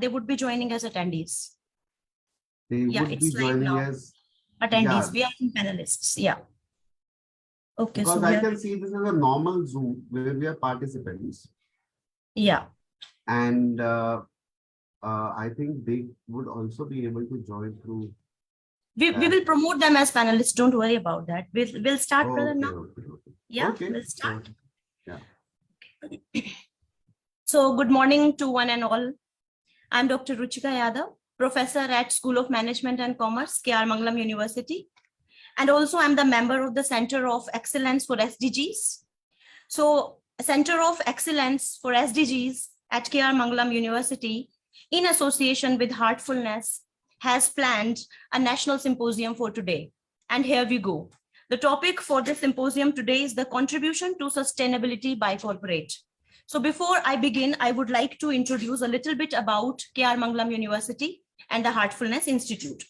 they would be joining as attendees. They would be joining as attendees. We are panelists. Yeah. Okay. Because so I can see this is a normal Zoom where we are participants. Yeah. And I think they would also be able to join through. We will promote them as panelists. Don't worry about that. We'll start brother now. Okay. Yeah, okay. We'll start. Yeah. So good morning to one and all. I'm Dr. Ruchika Yadav, professor at School of Management and Commerce, KR Mangalam University. And also I'm the member of the Center of Excellence for SDGs. So Center of Excellence for SDGs at KR Mangalam University, in association with Heartfulness, has planned a national symposium for today. And here we go. The topic for this symposium today is the contribution to sustainability by corporate. So before I begin, I would like to introduce a little bit about KR Mangalam University and the Heartfulness Institute.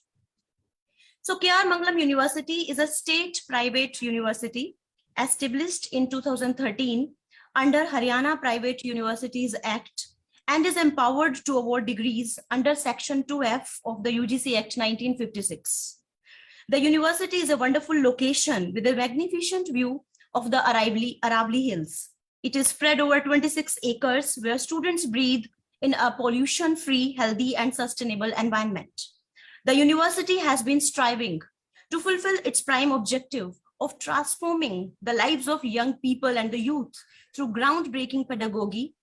So KR Mangalam University is a state-private university established in 2013 under Haryana Private Universities Act and is empowered to award degrees under Section 2F of the UGC Act 1956. The university is a wonderful location with a magnificent view of the Aravalli Hills. It is spread over 26 acres where students breathe in a pollution-free, healthy and sustainable environment. The university has been striving to fulfill its prime objective of transforming the lives of young people and the youth through groundbreaking pedagogy,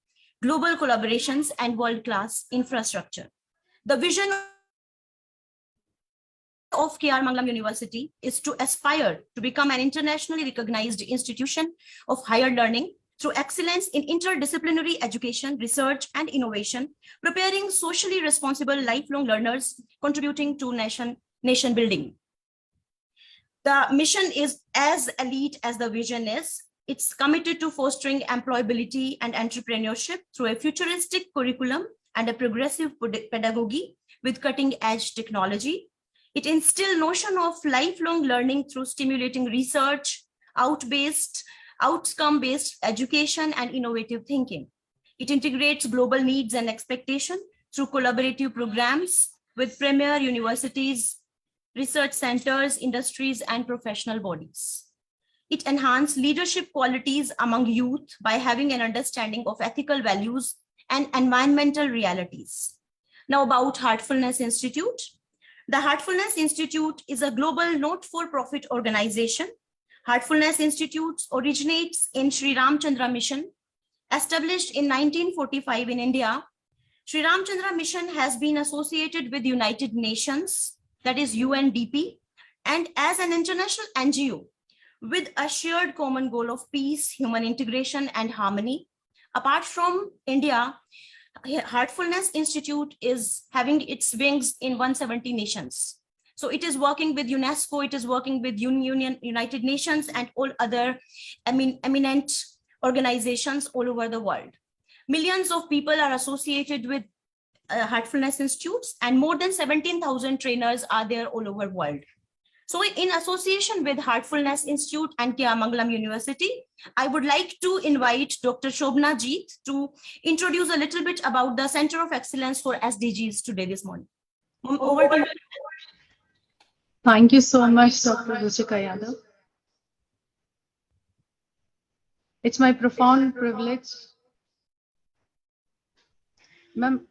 global collaborations, and world-class infrastructure. The vision of KR Mangalam University is to aspire to become an internationally recognized institution of higher learning through excellence in interdisciplinary education, research, and innovation, preparing socially responsible lifelong learners, contributing to nation building. The mission is as elite as the vision is. It's committed to fostering employability and entrepreneurship through a futuristic curriculum and a progressive pedagogy with cutting-edge technology. It instills notion of lifelong learning through stimulating research, outcome-based education, and innovative thinking. It integrates global needs and expectation through collaborative programs with premier universities, research centers, industries, and professional bodies. It enhances leadership qualities among youth by having an understanding of ethical values and environmental realities. Now about Heartfulness Institute. The Heartfulness Institute is a global not-for-profit organization. Heartfulness Institute originates in Sri Ramchandra Mission. Established in 1945 in India, Sri Ramchandra Mission has been associated with United Nations, that is UNDP, and as an international NGO with a shared common goal of peace, human integration, and harmony. Apart from India, Heartfulness Institute is having its wings in 170 nations. So it is working with UNESCO, it is working with United Nations and all other eminent organizations all over the world. Millions of people are associated with Heartfulness Institutes, and more than 17,000 trainers are there all over the world. So in association with Heartfulness Institute and KR Mangalam University, I would like to invite Dr. Shobna Jeet to introduce a little bit about the Center of Excellence for SDGs today this morning. Over to you. Thank you so much, Dr. Ruchika Yadav. It's my profound privilege. Ma'am.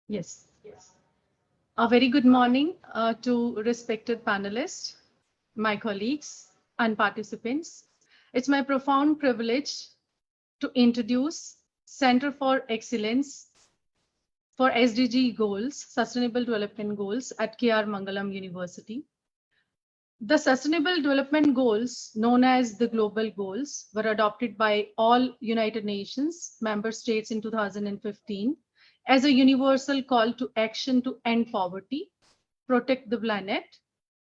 Yes. A very good morning to respected panelists, my colleagues and participants. It's my profound privilege to introduce Center for Excellence for SDG Goals, Sustainable Development Goals at KR Mangalam University. The Sustainable Development Goals, known as the Global Goals, were adopted by all United Nations member states in 2015 as a universal call to action to end poverty, protect the planet,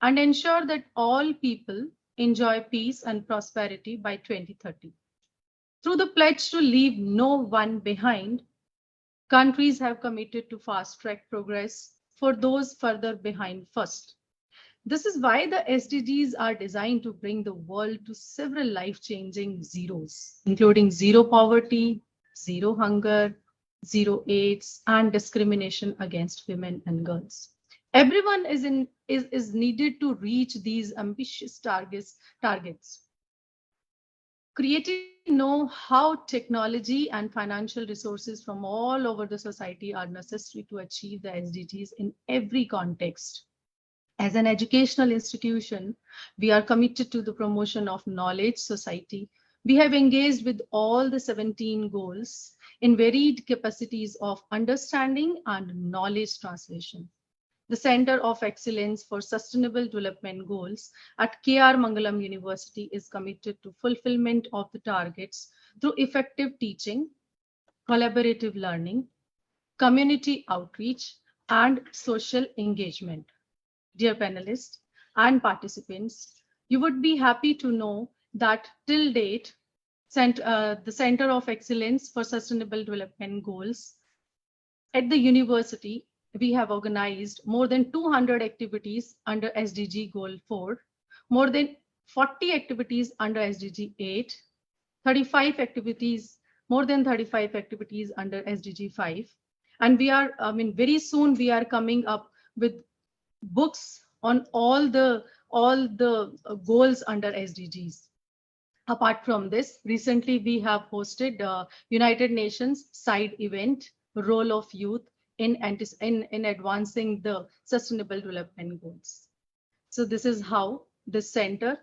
and ensure that all people enjoy peace and prosperity by 2030. Through the pledge to leave no one behind, countries have committed to fast-track progress for those further behind first. This is why the SDGs are designed to bring the world to several life-changing zeros, including zero poverty, zero hunger, zero AIDS, and discrimination against women and girls. Everyone is needed to reach these ambitious targets. Creating know how technology and financial resources from all over the society are necessary to achieve the SDGs in every context. As an educational institution, we are committed to the promotion of knowledge society. We have engaged with all the 17 goals in varied capacities of understanding and knowledge translation. The Center of Excellence for Sustainable Development Goals at KR Mangalam University is committed to fulfillment of the targets through effective teaching, collaborative learning, community outreach, and social engagement. Dear panelists and participants, you would be happy to know that till date, the Center of Excellence for Sustainable Development Goals at the university, we have organized more than 200 activities under SDG Goal 4, more than 40 activities under SDG 8, 35 activities, more than 35 activities under SDG 5. And very soon we are coming up with books on all the goals under SDGs. Apart from this, recently we have hosted United Nations side event, role of youth in advancing the sustainable development goals. So this is how the center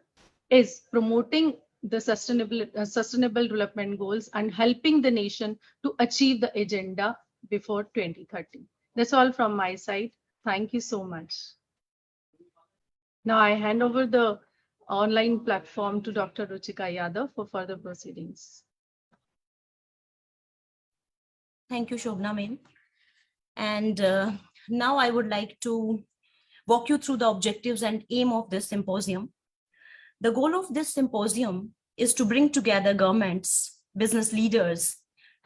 is promoting the sustainable development goals and helping the nation to achieve the agenda before 2030. That's all from my side. Thank you so much. Now I hand over the online platform to Dr. Ruchika Yadav for further proceedings. Thank you, Shobna ma'am. And now I would like to walk you through the objectives and aim of this symposium. The goal of this symposium is to bring together governments, business leaders,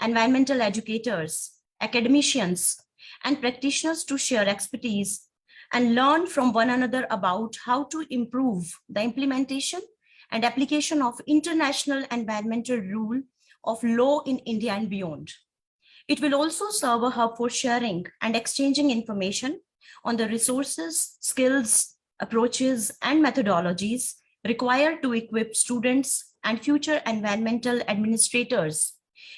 environmental educators, academicians, and practitioners to share expertise and learn from one another about how to improve the implementation and application of international environmental rule of law in India and beyond. It will also serve a hub for sharing and exchanging information on the resources, skills, approaches, and methodologies required to equip students and future environmental administrators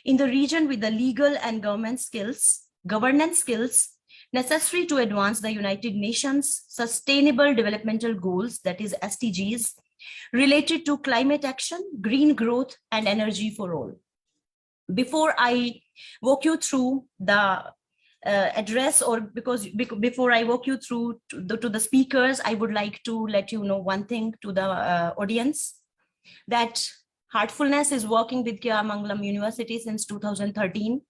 in the region with the legal and governance skills necessary to advance the United Nations Sustainable Developmental Goals, that is SDGs, related to climate action, green growth, and energy for all. Before I walk you through the address, or before I walk you through to the speakers, I would like to let you know one thing to the audience, that Heartfulness is working with KR Mangalam University since 2013.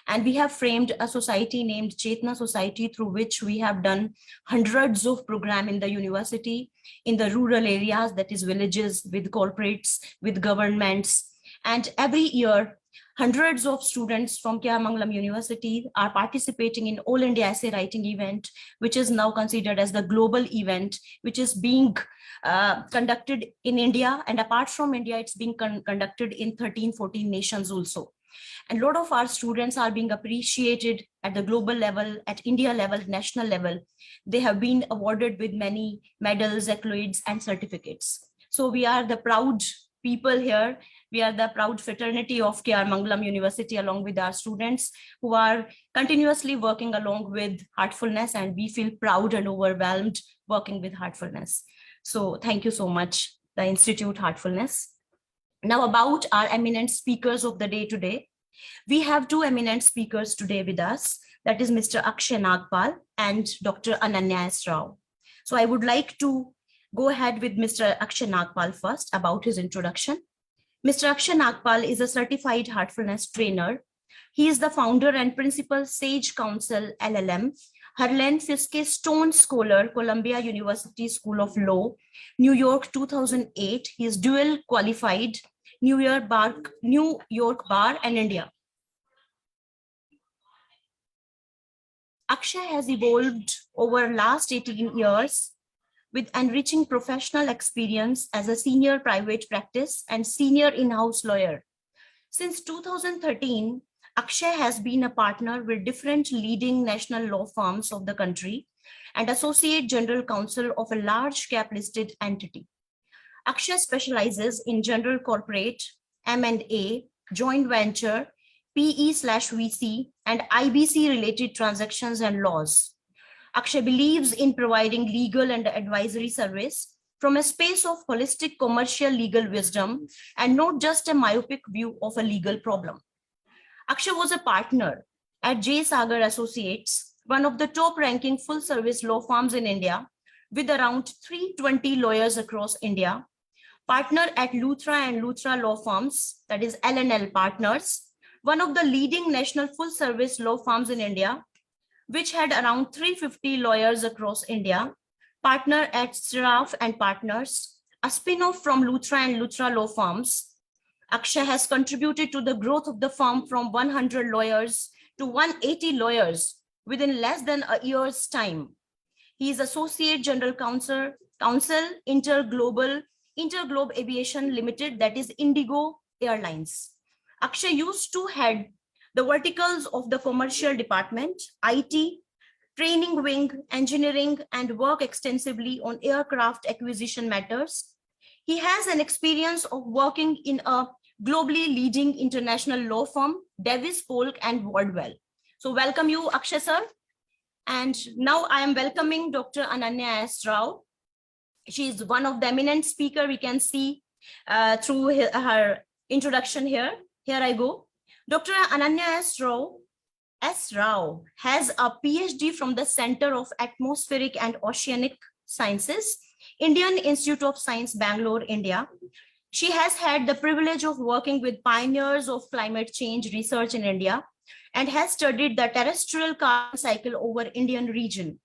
And we have framed a society named Chetna Society, through which we have done hundreds of programs in the university, in the rural areas, that is villages, with corporates, with governments. And every year, hundreds of students from KR Mangalam University are participating in All India Essay Writing event, which is now considered as the global event, which is being conducted in India. And apart from India, it's being conducted in 13, 14 nations also. And a lot of our students are being appreciated at the global level, at India level, national level. They have been awarded with many medals, accolades, and certificates. So we are the proud people here. We are the proud fraternity of KR Mangalam University, along with our students who are continuously working along with Heartfulness, and we feel proud and overwhelmed working with Heartfulness. So thank you so much, the Institute Heartfulness. Now about our eminent speakers of the day today. We have two eminent speakers today with us, that is Mr. Akshay Nagpal and Dr. Ananya S. Rao. So I would like to go ahead with Mr. Akshay Nagpal first about his introduction. Mr. Akshay Nagpal is a certified Heartfulness trainer. He is the founder and principal Sage Council LLM, Harlan Fiske Stone Scholar, Columbia University School of Law, New York 2008. He is dual qualified, New York Bar and India. Akshay has evolved over last 18 years with enriching professional experience as a senior private practice and senior in-house lawyer. Since 2013, Akshay has been a partner with different leading national law firms of the country and associate general counsel of a large cap listed entity. Akshay specializes in general corporate, M&A, joint venture, PE/VC, and IBC related transactions and laws. Akshay believes in providing legal and advisory service from a space of holistic commercial legal wisdom and not just a myopic view of a legal problem. Akshay was a partner at J. Sagar Associates, one of the top ranking full service law firms in India, with around 320 lawyers across India, partner at Luthra and Luthra law firms, that is L&L Partners, one of the leading national full service law firms in India, which had around 350 lawyers across India, partner at Siraf and Partners, a spin-off from Luthra and Luthra law firms. Akshay has contributed to the growth of the firm from 100 lawyers to 180 lawyers within less than a year's time. He is Associate General Counsel, Interglobe Aviation Limited, that is Indigo Airlines. Akshay used to head the verticals of the commercial department, IT, training wing, engineering, and work extensively on aircraft acquisition matters. He has an experience of working in a globally leading international law firm, Davis Polk and Wardwell. So welcome you, Akshay sir. And now I am welcoming Dr. Ananya S. Rao. She is one of the eminent speaker we can see through her introduction here. Here I go. Dr. Ananya S. Rao has a PhD from the Center of Atmospheric and Oceanic Sciences, Indian Institute of Science, Bangalore, India. She has had the privilege of working with pioneers of climate change research in India and has studied the terrestrial carbon cycle over Indian region.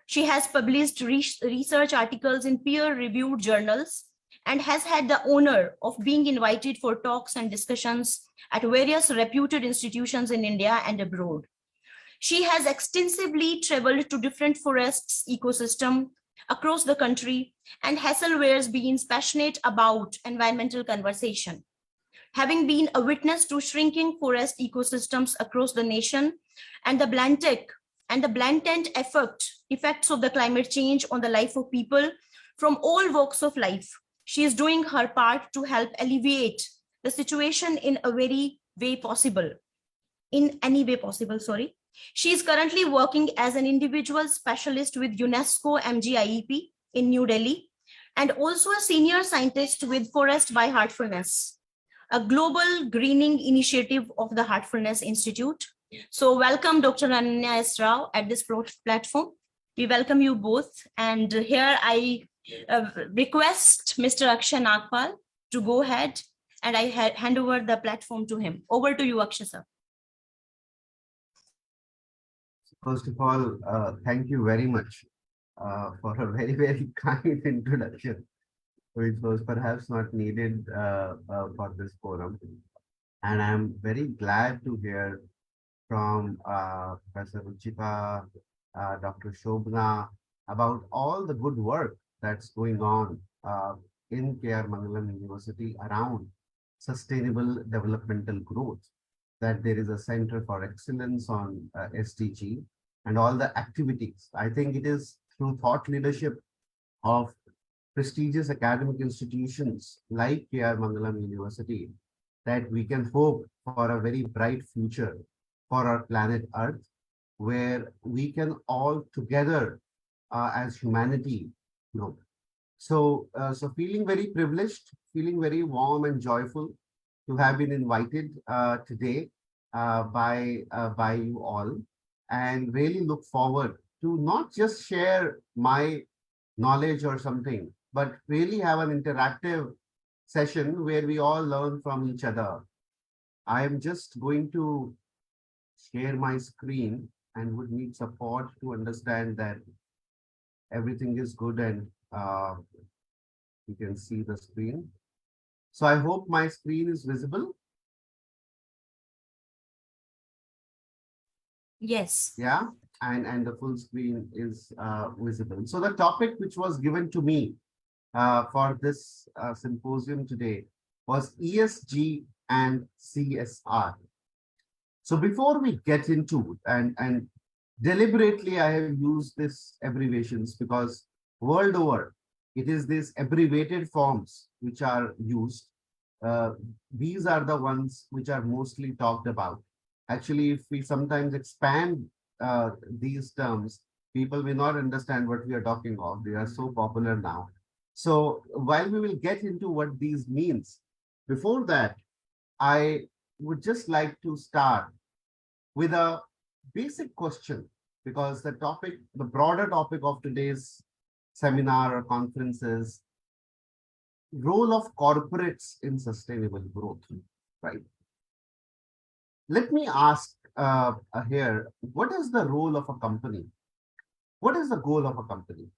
She has published research articles in peer-reviewed journals and has had the honor of being invited for talks and discussions at various reputed institutions in India and abroad. She has extensively traveled to different forests ecosystem across the country and Hasselware's been passionate about environmental conversation. Having been a witness to shrinking forest ecosystems across the nation and the blatant effects of the climate change on the life of people from all walks of life, she is doing her part to help alleviate the situation in any way possible. She is currently working as an individual specialist with UNESCO MGIEP in New Delhi and also a senior scientist with Forest by Heartfulness, a global greening initiative of the Heartfulness Institute. So welcome Dr. Ananya S. Rao at this platform. We welcome you both. And here I request Mr. Akshay Nagpal to go ahead and I hand over the platform to him. Over to you, Akshay sir. First of all, thank you very much for a very, very kind introduction, which was perhaps not needed for this forum. And I'm very glad to hear from Professor Ruchita, Dr. Shobna, about all the good work that's going on in K.R. Mangalam University around sustainable developmental growth, that there is a Center for Excellence on SDG and all the activities. I think it is through thought leadership of prestigious academic institutions like K.R. Mangalam University that we can hope for a very bright future for our planet Earth, where we can all together as humanity grow. So feeling very privileged, feeling very warm and joyful to have been invited today by you all, and really look forward to not just share my knowledge or something, but really have an interactive session where we all learn from each other. I am just going to share my screen and would need support to understand that everything is good and you can see the screen. So I hope my screen is visible. Yes. Yeah. and the full screen is visible. So the topic which was given to me for this symposium today was ESG and CSR. So before we get into it, and deliberately I have used this abbreviations because world over, it is these abbreviated forms which are used. Uh, these are the ones which are mostly talked about. Actually, if we sometimes expand these terms, people may not understand what we are talking of. They are so popular now. So while we will get into what these means, before that, I would just like to start with a basic question, because the broader topic of today's seminar or conference is role of corporates in sustainable growth, right? Let me ask here, what is the role of a company? What is the goal of a company?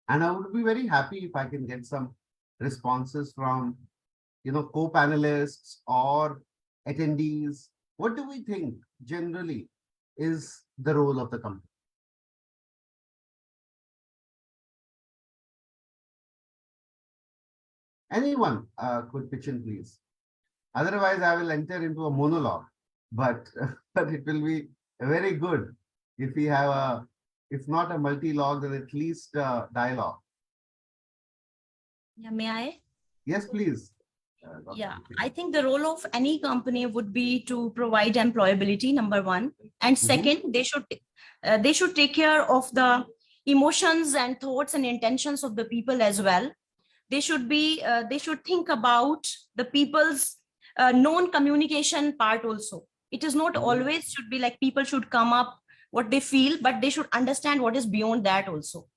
And I would be very happy if I can get some responses from, co-panelists or attendees. What do we think generally is the role of the company? Anyone could pitch in, please. Otherwise, I will enter into a monologue. But but it will be very good if we have a, if not a multi-log, then at least a dialogue. Yeah, may I? Yes, please. Yeah, I think the role of any company would be to provide employability, number one, and second, they should take care of the emotions and thoughts and intentions of the people as well. They should think about the people's known communication part also. It is not always should be like people should come up what they feel, but they should understand what is beyond that also.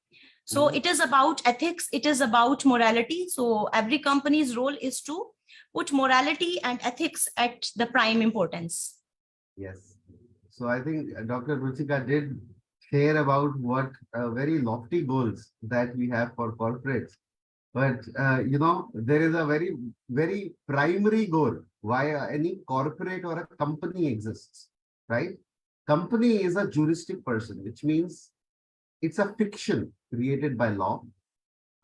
So it is about ethics, it is about morality. So every company's role is to put morality and ethics at the prime importance. Yes. So I think Dr. Ruchika did share about what very lofty goals that we have for corporates. But there is a very, very primary goal why any corporate or a company exists, right? Company is a juristic person, which means it's a fiction created by law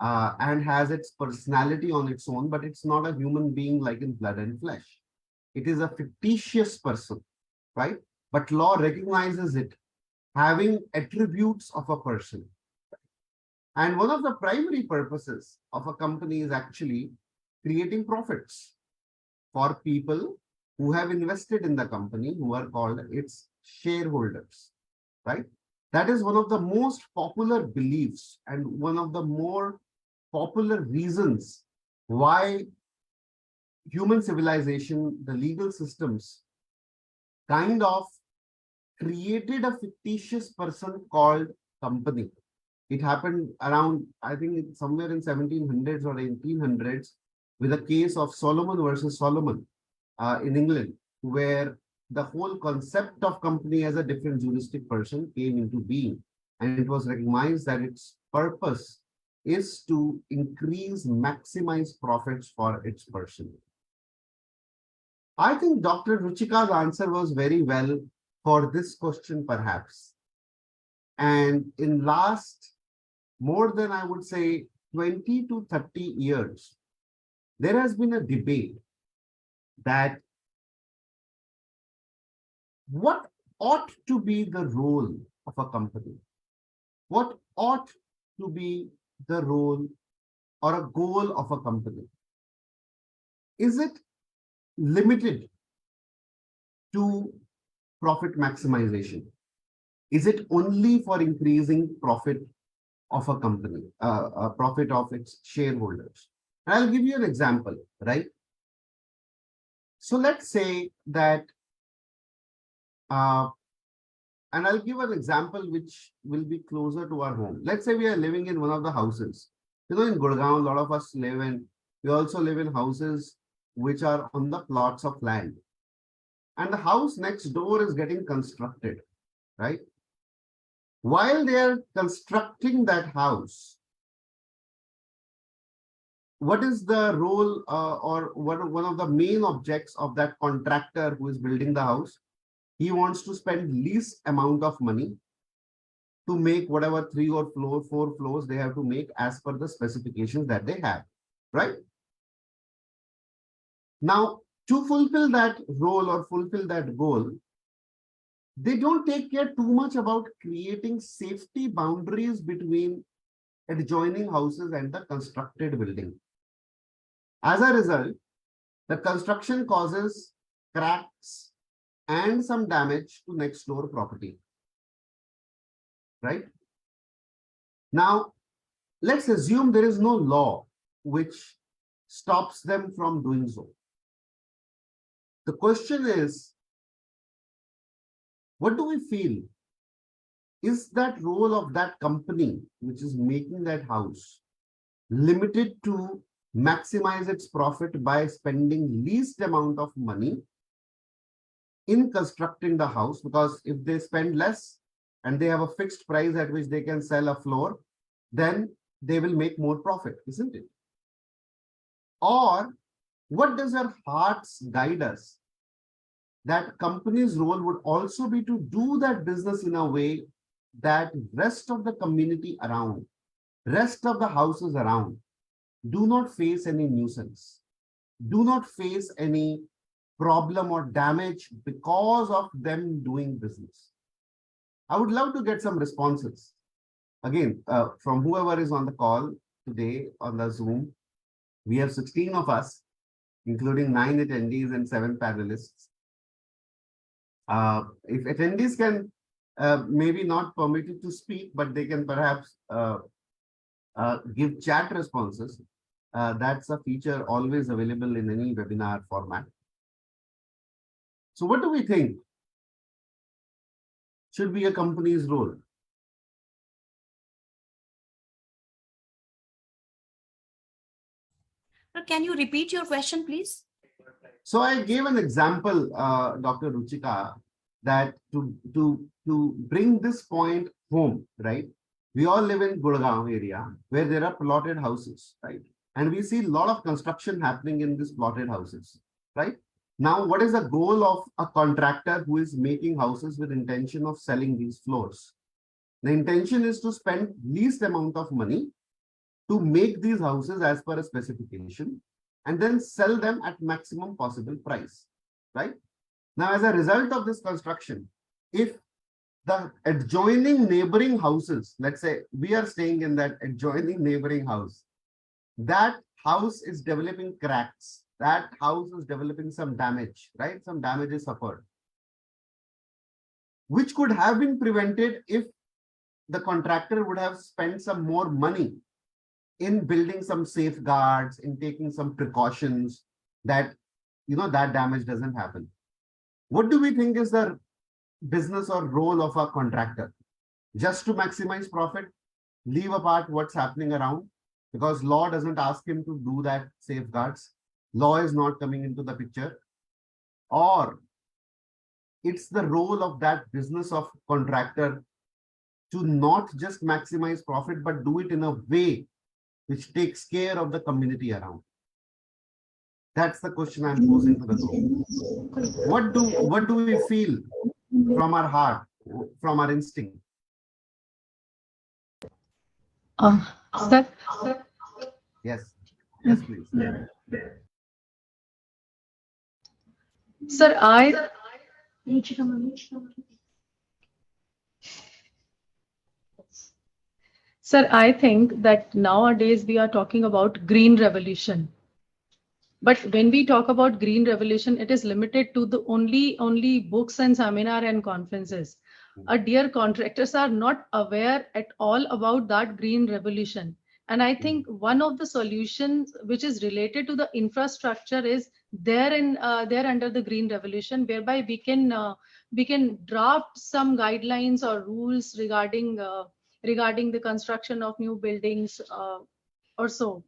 and has its personality on its own, but it's not a human being like in blood and flesh. It is a fictitious person, right? But law recognizes it having attributes of a person. And one of the primary purposes of a company is actually creating profits for people who have invested in the company, who are called its shareholders, right? That is one of the most popular beliefs and one of the more popular reasons why human civilization, the legal systems, kind of created a fictitious person called company. It happened around, I think, somewhere in 1700s or 1800s with a case of Solomon versus Solomon in England, where the whole concept of company as a different juristic person came into being. And it was recognized that its purpose is to maximize profits for its person. I think Dr. Ruchika's answer was very well for this question, perhaps. And in last more than, I would say, 20 to 30 years, there has been a debate that what ought to be the role of a company? What ought to be the role or a goal of a company? Is it limited to profit maximization? Is it only for increasing profit of a company, profit of its shareholders? I'll give you an example, right? So let's say that, and I'll give an example which will be closer to our home. Let's say we are living in one of the houses. In Gurgaon, a lot of us live in, we also live in houses which are on the plots of land. And the house next door is getting constructed, right? While they are constructing that house, what is the role or one of the main objects of that contractor who is building the house? He wants to spend least amount of money to make whatever 4 floors they have to make as per the specifications that they have, right? Now, to fulfill that role or fulfill that goal, they don't take care too much about creating safety boundaries between adjoining houses and the constructed building. As a result, the construction causes cracks and some damage to next door property, right? Now, let's assume there is no law which stops them from doing so. The question is, what do we feel? Is that role of that company which is making that house limited to maximize its profit by spending least amount of money in constructing the house? Because if they spend less and they have a fixed price at which they can sell a floor, then they will make more profit, isn't it? Or what does our hearts guide us? That company's role would also be to do that business in a way that rest of the community around, rest of the houses around, do not face any nuisance, do not face any problem or damage because of them doing business. I would love to get some responses. Again, from whoever is on the call today on the Zoom, we have 16 of us, including 9 attendees and 7 panelists. If attendees can maybe not permitted to speak, but they can perhaps give chat responses. That's a feature always available in any webinar format. So what do we think should be a company's role? Can you repeat your question, please? So I gave an example, Dr. Ruchika, that to bring this point home, right? We all live in Gurgaon area where there are plotted houses, right? And we see a lot of construction happening in these plotted houses, right? Now, what is the goal of a contractor who is making houses with intention of selling these floors? The intention is to spend least amount of money to make these houses as per a specification and then sell them at maximum possible price, right? Now, as a result of this construction, if the adjoining neighboring houses, let's say we are staying in that adjoining neighboring house, that house is developing cracks, that house is developing some damage, right? Some damage is suffered, which could have been prevented if the contractor would have spent some more money in building some safeguards, in taking some precautions that, that damage doesn't happen. What do we think is the business or role of a contractor? Just to maximize profit, leave apart what's happening around, because law doesn't ask him to do that safeguards. Law is not coming into the picture. Or it's the role of that business of contractor to not just maximize profit, but do it in a way which takes care of the community around. That's the question I'm posing to the group. What do we feel from our heart, from our instinct? Sir, Yes, yes, please. Sir, I think that nowadays we are talking about green revolution. But when we talk about green revolution, it is limited to the only books and seminar and conferences. Our dear contractors are not aware at all about that green revolution. And I think one of the solutions which is related to the infrastructure is there under the green revolution, whereby we can draft some guidelines or rules regarding the construction of new buildings or so.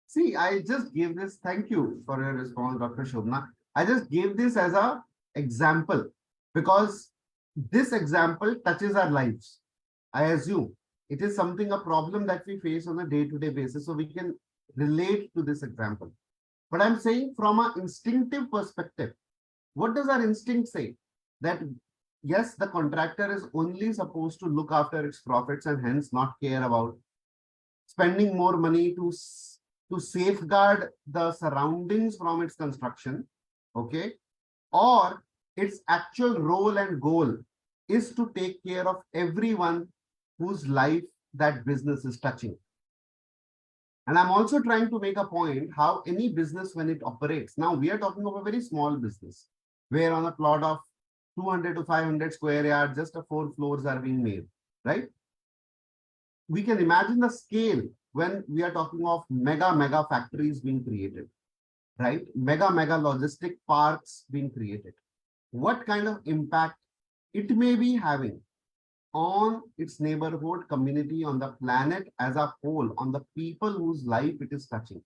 See, I just gave this, thank you for your response, Dr. Shobna. I just gave this as an example because this example touches our lives. I assume it is something, a problem that we face on a day-to-day basis, so we can relate to this example. But I'm saying from an instinctive perspective, what does our instinct say? That yes, the contractor is only supposed to look after its profits and hence not care about spending more money to safeguard the surroundings from its construction, okay? Or its actual role and goal is to take care of everyone whose life that business is touching. And I'm also trying to make a point how any business, when it operates, now we are talking of a very small business where on a plot of 200 to 500 square yards, just a 4 floors are being made, right? We can imagine the scale when we are talking of mega factories being created, right? Mega logistic parks being created. What kind of impact it may be having on its neighborhood, community, on the planet as a whole, on the people whose life it is touching.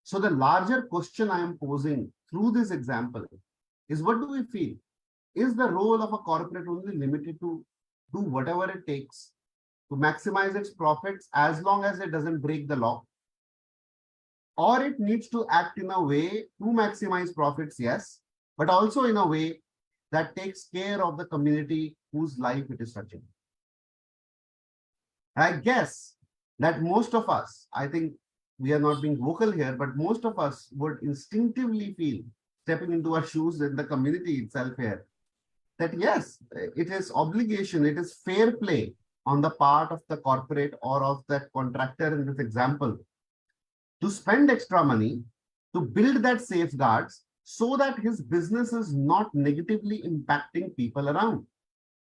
So the larger question I am posing through this example is, what do we feel? Is the role of a corporate only limited to do whatever it takes to maximize its profits as long as it doesn't break the law? Or it needs to act in a way to maximize profits, yes, but also in a way that takes care of the community whose life it is touching. I guess that most of us, I think we are not being vocal here, but most of us would instinctively feel, stepping into our shoes in the community itself here, that yes, it is obligation, it is fair play on the part of the corporate or of that contractor in this example to spend extra money to build that safeguards so that his business is not negatively impacting people around,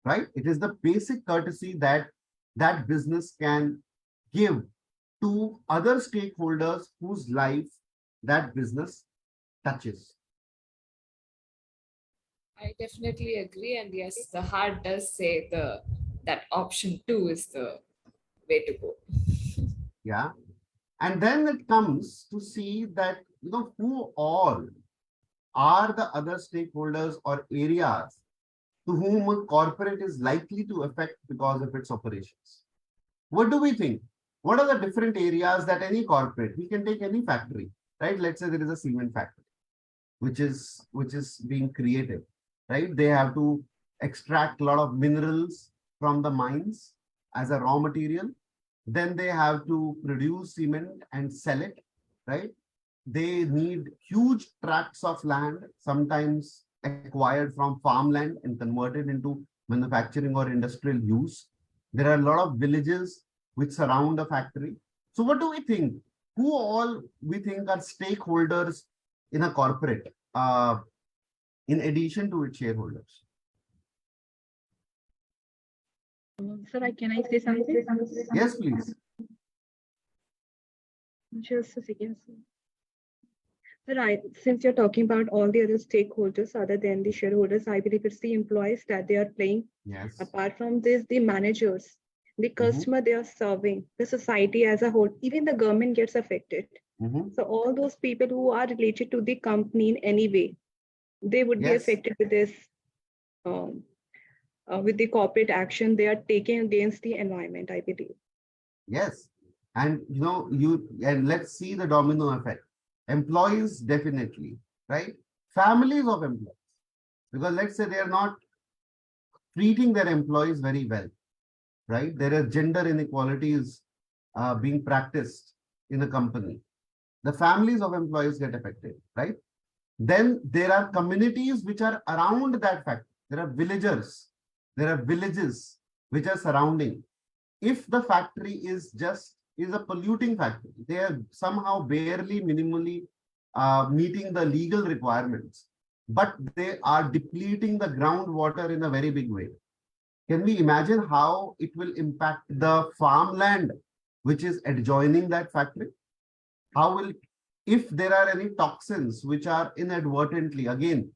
right? It is the basic courtesy that that business can give to other stakeholders whose life that business touches. I definitely agree. And yes, the heart does say that option two is the way to go. Yeah. And then it comes to see that, who all are the other stakeholders or areas to whom a corporate is likely to affect because of its operations. What do we think? What are the different areas that any corporate, we can take any factory, right? Let's say there is a cement factory, which is being created, right? They have to extract a lot of minerals from the mines as a raw material. Then they have to produce cement and sell it, right? They need huge tracts of land, sometimes acquired from farmland and converted into manufacturing or industrial use. There are a lot of villages which surround a factory. So what do we think? Who all we think are stakeholders in a corporate, in addition to its shareholders? Sir, can I say something? Yes, please. Just a second, sir. Sir, since you're talking about all the other stakeholders other than the shareholders, I believe it's the employees that they are playing. Yes. Apart from this, the managers, the customer they are serving, the society as a whole, even the government gets affected. So all those people who are related to the company in any way, they would be Yes. affected with this, with the corporate action they are taking against the environment, I believe. Yes. And let's see the domino effect. Employees, definitely, right? Families of employees. Because let's say they are not treating their employees very well, right? There are gender inequalities being practiced in a company. The families of employees get affected, right? Then there are communities which are around that factory. There are villagers, there are villages which are surrounding. If the factory is a polluting factory, they are somehow barely minimally meeting the legal requirements, but they are depleting the groundwater in a very big way. Can we imagine how it will impact the farmland which is adjoining that factory? How will, if there are any toxins which are inadvertently, again,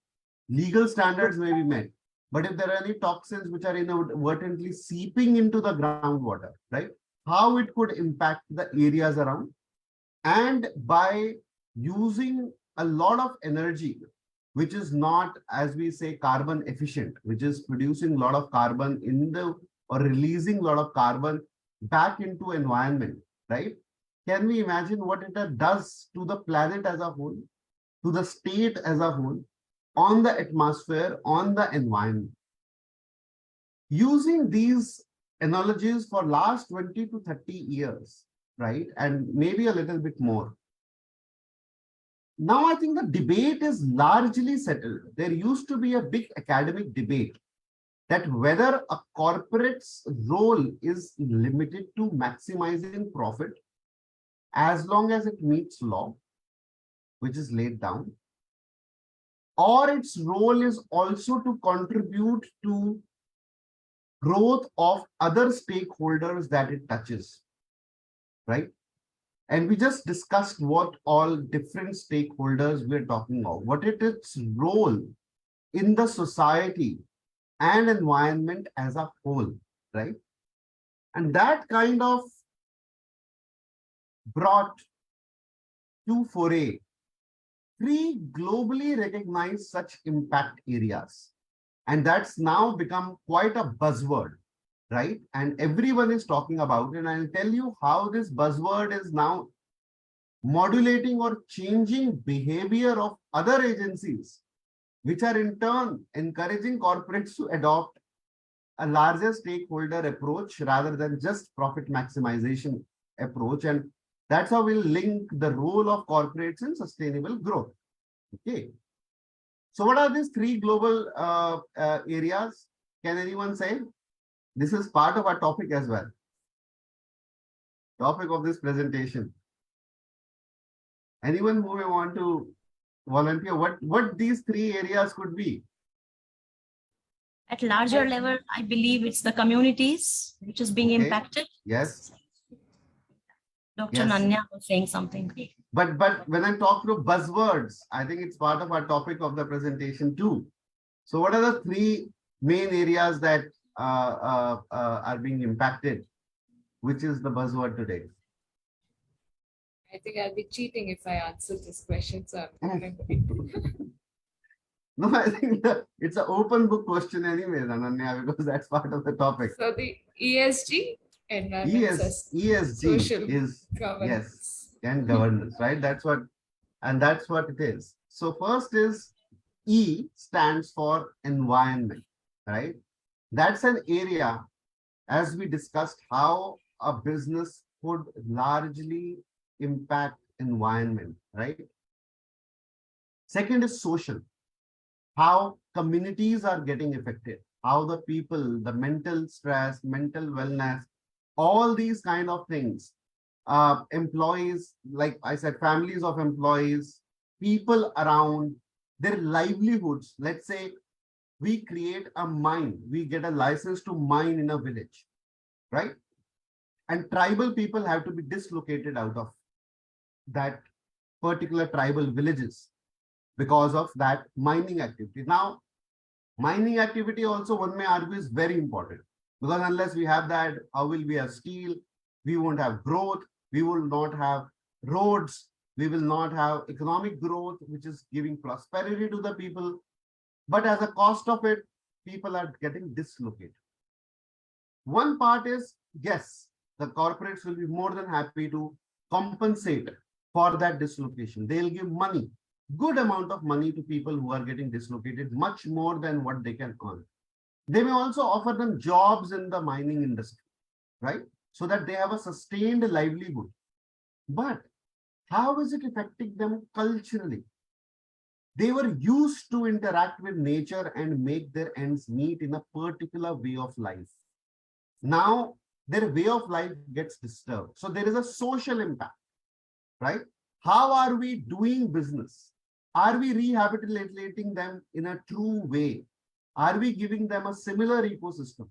legal standards may be met, but if there are any toxins which are inadvertently seeping into the groundwater, right? How it could impact the areas around. And by using a lot of energy, which is not, as we say, carbon efficient, which is producing a lot of carbon or releasing a lot of carbon back into environment, right? Can we imagine what it does to the planet as a whole, to the state as a whole, on the atmosphere, on the environment? using these analogies for last 20 to 30 years, right? And maybe a little bit more. Now, I think the debate is largely settled. There used to be a big academic debate that whether a corporate's role is limited to maximizing profit as long as it meets law, which is laid down, or its role is also to contribute to growth of other stakeholders that it touches, right? And we just discussed what all different stakeholders we're talking about, what is its role in the society and environment as a whole, right? And that kind of brought to foray three globally recognized such impact areas. And that's now become quite a buzzword, right? And everyone is talking about it. And I'll tell you how this buzzword is now modulating or changing behavior of other agencies, which are in turn encouraging corporates to adopt a larger stakeholder approach rather than just profit maximization approach. And that's how we'll link the role of corporates in sustainable growth. Okay. So what are these three global areas? Can anyone say? This is part of our topic as well. Topic of this presentation. Anyone who may want to volunteer, what these three areas could be? At larger level, I believe it's the communities which is being Okay. impacted. Yes. Dr. Yes. Nanya was saying something. But when I talk to buzzwords, I think it's part of our topic of the presentation too. So what are the three main areas that are being impacted? Which is the buzzword today? I think I'll be cheating if I answer this question. So I'm going to No, I think it's an open book question anyway, Ananya, because that's part of the topic. So the ESG, environment, ESG social is governance. yes, and governance, right? That's what it is. So first is E stands for environment, right? That's an area, as we discussed, how a business could largely impact environment, right? Second is social, how communities are getting affected, how the people, the mental stress, mental wellness, all these kind of things, employees, like I said, families of employees, people around, their livelihoods. Let's say we create a mine, we get a license to mine in a village, right? And tribal people have to be dislocated out of that particular tribal villages because of that mining activity. Now, mining activity also, one may argue, is very important, because unless we have that, how will we have steel? We won't have growth. We will not have roads. We will not have economic growth, which is giving prosperity to the people. But as a cost of it, people are getting dislocated. One part is, yes, the corporates will be more than happy to compensate for that dislocation. They'll give money, good amount of money to people who are getting dislocated, much more than what they can earn. They may also offer them jobs in the mining industry, right? So that they have a sustained livelihood. But how is it affecting them culturally? They were used to interact with nature and make their ends meet in a particular way of life. Now, their way of life gets disturbed. So there is a social impact, right? How are we doing business? Are we rehabilitating them in a true way? Are we giving them a similar ecosystem,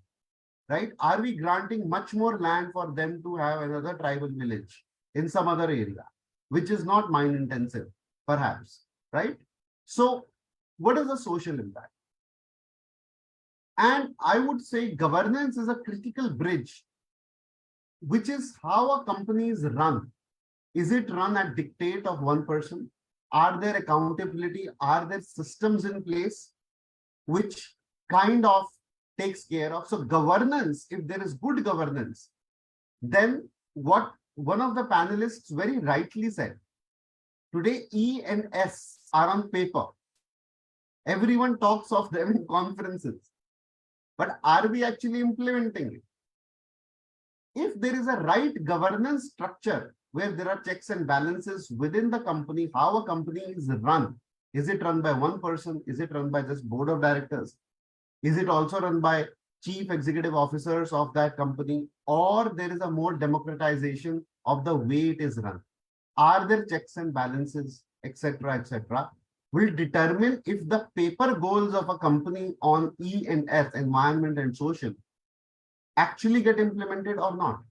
right? Are we granting much more land for them to have another tribal village in some other area, which is not mine intensive, perhaps, right? So what is the social impact? And I would say governance is a critical bridge, which is how a company is run. Is it run at dictate of one person? Are there accountability? Are there systems in place which kind of takes care of? So governance, if there is good governance, then what one of the panelists very rightly said, today E and S are on paper. Everyone talks of them in conferences. but are we actually implementing it? If there is a right governance structure where there are checks and balances within the company, how a company is run. Is it run by one person? Is it run by just board of directors? Is it also run by chief executive officers of that company? Or there is a more democratization of the way it is run? Are there checks and balances, etc., will determine if the paper goals of a company on E and S, environment and social, actually get implemented or not.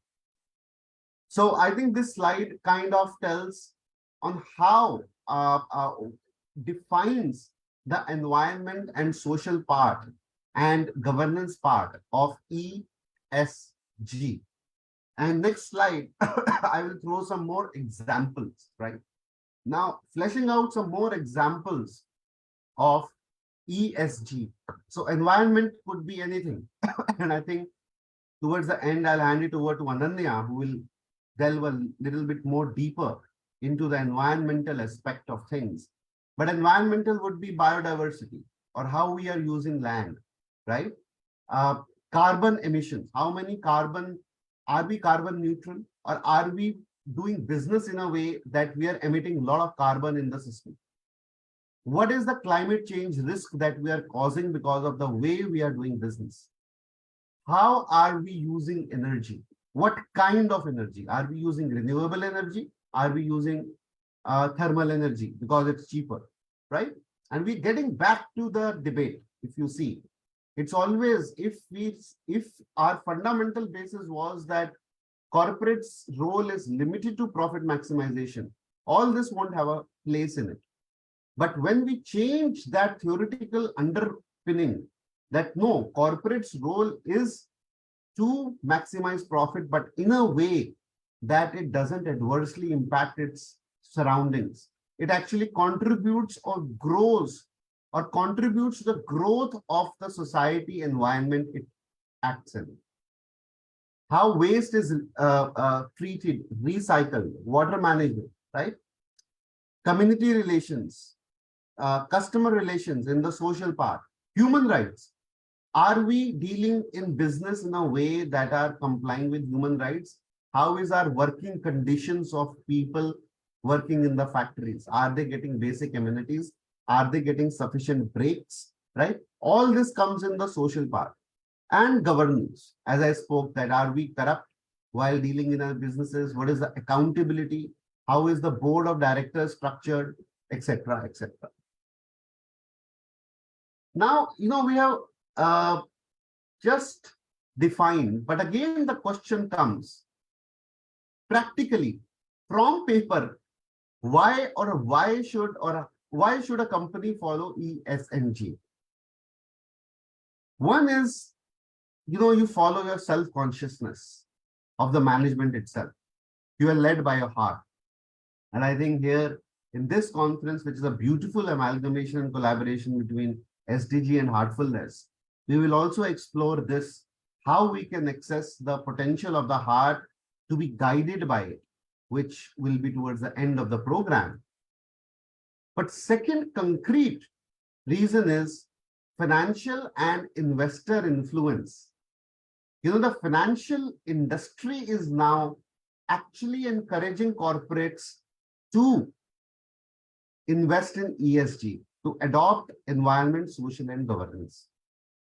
So I think this slide kind of tells on how defines the environment and social part and governance part of ESG. And next slide, I will throw some more examples, right? Now, fleshing out some more examples of ESG. So environment could be anything. And I think towards the end, I'll hand it over to Ananya, who will delve a little bit more deeper into the environmental aspect of things. But environmental would be biodiversity or how we are using land, right? Carbon emissions, how many carbon, are we carbon neutral or are we doing business in a way that we are emitting a lot of carbon in the system? What is the climate change risk that we are causing because of the way we are doing business? How are we using energy? What kind of energy? Are we using renewable energy? Are we using thermal energy because it's cheaper, right? And we're getting back to the debate. If you see, it's always if our fundamental basis was that corporate's role is limited to profit maximization, all this won't have a place in it. But when we change that theoretical underpinning that no, corporate's role is to maximize profit, but in a way that it doesn't adversely impact its surroundings. It actually contributes or grows or contributes to the growth of the society environment it acts in. How waste is treated, recycled, water management, right? Community relations, customer relations in the social part, human rights. Are we dealing in business in a way that are complying with human rights? How is our working conditions of people working in the factories? Are they getting basic amenities? Are they getting sufficient breaks? Right? All this comes in the social part. And governance, as I spoke, that are we corrupt while dealing in our businesses? What is the accountability? How is the board of directors structured, etc., etc. Now, we have just defined, but again, the question comes practically from paper, why should a company follow ESG? One is, you follow your self-consciousness of the management itself. You are led by your heart. And I think here in this conference, which is a beautiful amalgamation and collaboration between SDG and heartfulness, we will also explore this, how we can access the potential of the heart to be guided by it, which will be towards the end of the program. But second concrete reason is financial and investor influence. The financial industry is now actually encouraging corporates to invest in ESG, to adopt environment, social, and governance.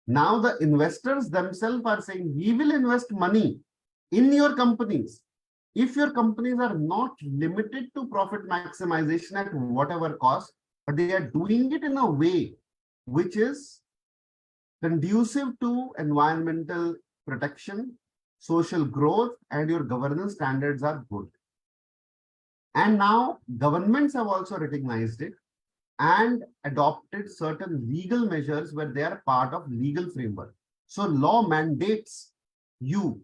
Now the investors themselves are saying, we will invest money in your companies if your companies are not limited to profit maximization at whatever cost, but they are doing it in a way which is conducive to environmental protection, social growth, and your governance standards are good. And now governments have also recognized it and adopted certain legal measures where they are part of legal framework. So law mandates you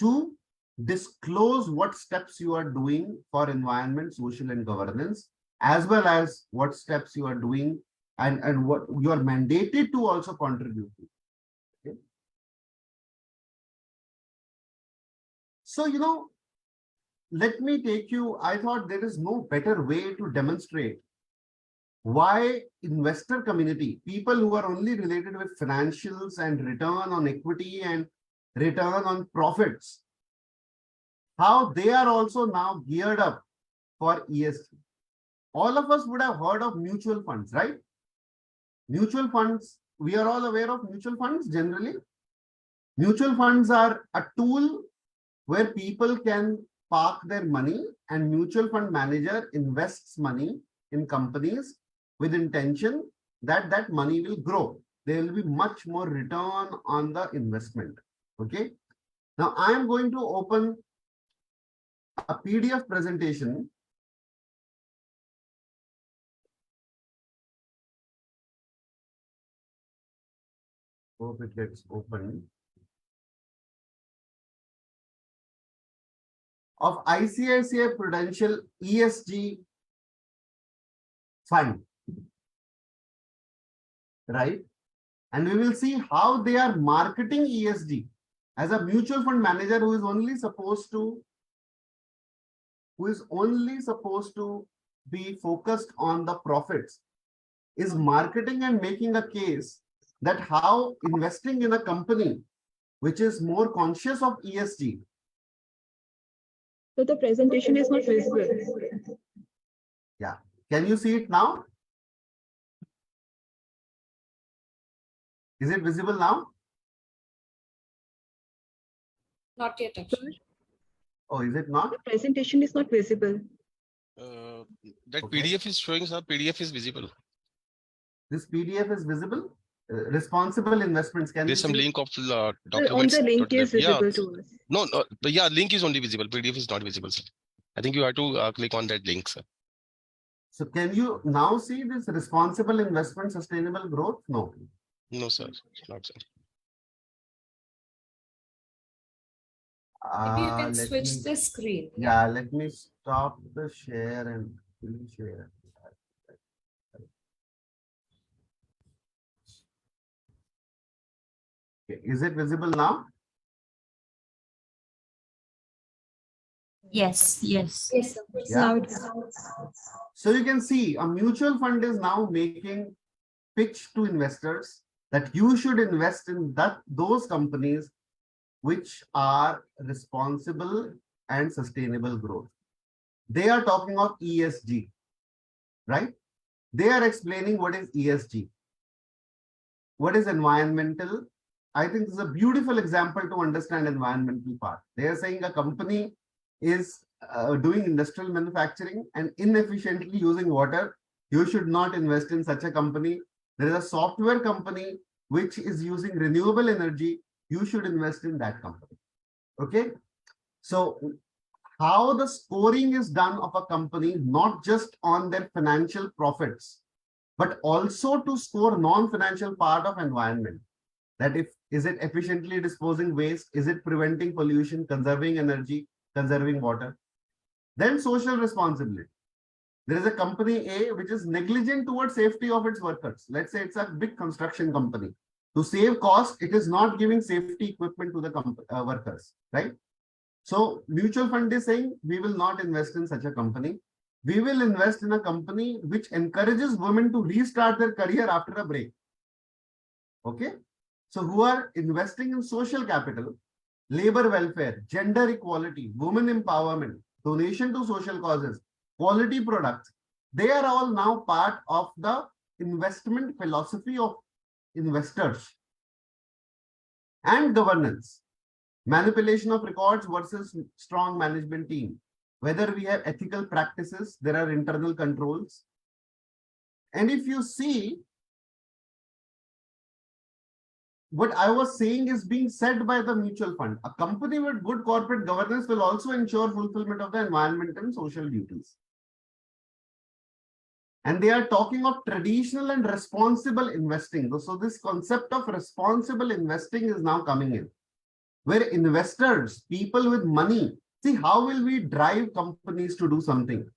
to disclose what steps you are doing for environment, social, and governance, as well as what steps you are doing and what you are mandated to also contribute to. Okay? So, let me take you, I thought there is no better way to demonstrate why investor community, people who are only related with financials and return on equity and return on profits, how they are also now geared up for ESG. All of us would have heard of mutual funds, right? Mutual funds, we are all aware of mutual funds generally. Mutual funds are a tool where people can park their money and mutual fund manager invests money in companies with intention that that money will grow. There will be much more return on the investment. Okay. Now I am going to open a PDF presentation. Hope it gets open. Of ICICI Prudential ESG fund, right? And we will see how they are marketing ESG as a mutual fund manager who is only supposed to be focused on the profits, is marketing and making a case that how investing in a company which is more conscious of ESG. So the presentation is not visible. Yeah. Can you see it now? Is it visible now? Not yet, actually. Oh, is it not? The presentation is not visible. That Okay. PDF is showing, sir. PDF is visible. This PDF is visible. Responsible investments. Can you There's some see? link of On documents. the link is Yeah. visible to us. No, yeah, link is only visible. PDF is not visible, sir. I think you have to click on that link, sir. So can you now see this responsible investment, sustainable growth? No. No, sir. Not, sir. Maybe you can Let switch me- the screen. Yeah, let me stop the share and share. Okay. Is it visible now? Yes, yes. Yes, sir. Yeah. So you can see a mutual fund is now making pitch to investors that you should invest in those companies which are responsible and sustainable growth. They are talking of ESG, right? They are explaining what is ESG. What is environmental? I think this is a beautiful example to understand environmental part. They are saying a company is doing industrial manufacturing and inefficiently using water. You should not invest in such a company. There is a software company which is using renewable energy. You should invest in that company. Okay. So how the scoring is done of a company, not just on their financial profits, but also to score non-financial part of environment. That is it efficiently disposing waste? Is it preventing pollution, conserving energy, conserving water? Then social responsibility. There is a company A which is negligent towards safety of its workers. Let's say it's a big construction company. To save cost, it is not giving safety equipment to the workers, right? So mutual fund is saying we will not invest in such a company. We will invest in a company which encourages women to restart their career after a break. Okay. So who are investing in social capital, labor welfare, gender equality, women empowerment, donation to social causes, quality products. They are all now part of the investment philosophy of investors. And governance. Manipulation of records versus strong management team. Whether we have ethical practices, there are internal controls. And if you see, what I was saying is being said by the mutual fund. A company with good corporate governance will also ensure fulfillment of the environmental and social duties. And they are talking of traditional and responsible investing. So this concept of responsible investing is now coming in, where investors, people with money, see how will we drive companies to do something?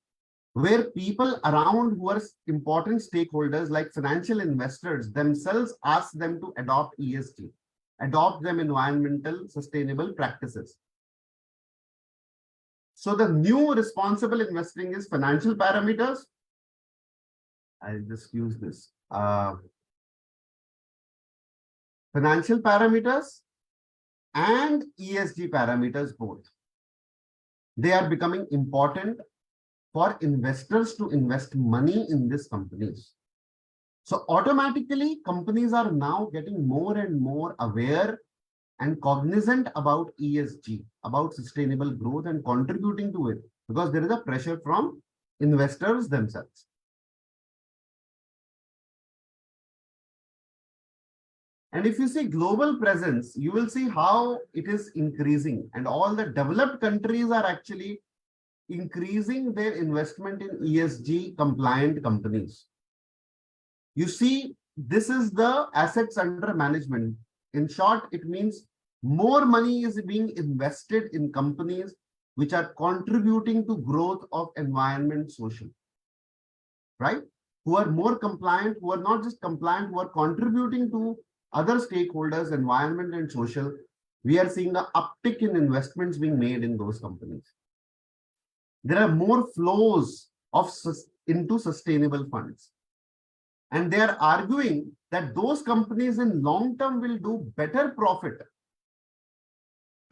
Where people around who are important stakeholders like financial investors themselves ask them to adopt ESG, adopt them environmental sustainable practices. So the new responsible investing is financial parameters, I'll just use this. Financial parameters and ESG parameters both. They are becoming important for investors to invest money in these companies. So automatically, companies are now getting more and more aware and cognizant about ESG, about sustainable growth and contributing to it, because there is a pressure from investors themselves. And if you see global presence, you will see how it is increasing, and all the developed countries are actually increasing their investment in ESG compliant companies. You see, this is the assets under management. In short, it means more money is being invested in companies which are contributing to growth of environment, social, right? Who are more compliant, who are not just compliant, who are contributing to other stakeholders, environment and social. We are seeing an uptick in investments being made in those companies. There are more flows of into sustainable funds. And they are arguing that those companies in long term will do better profit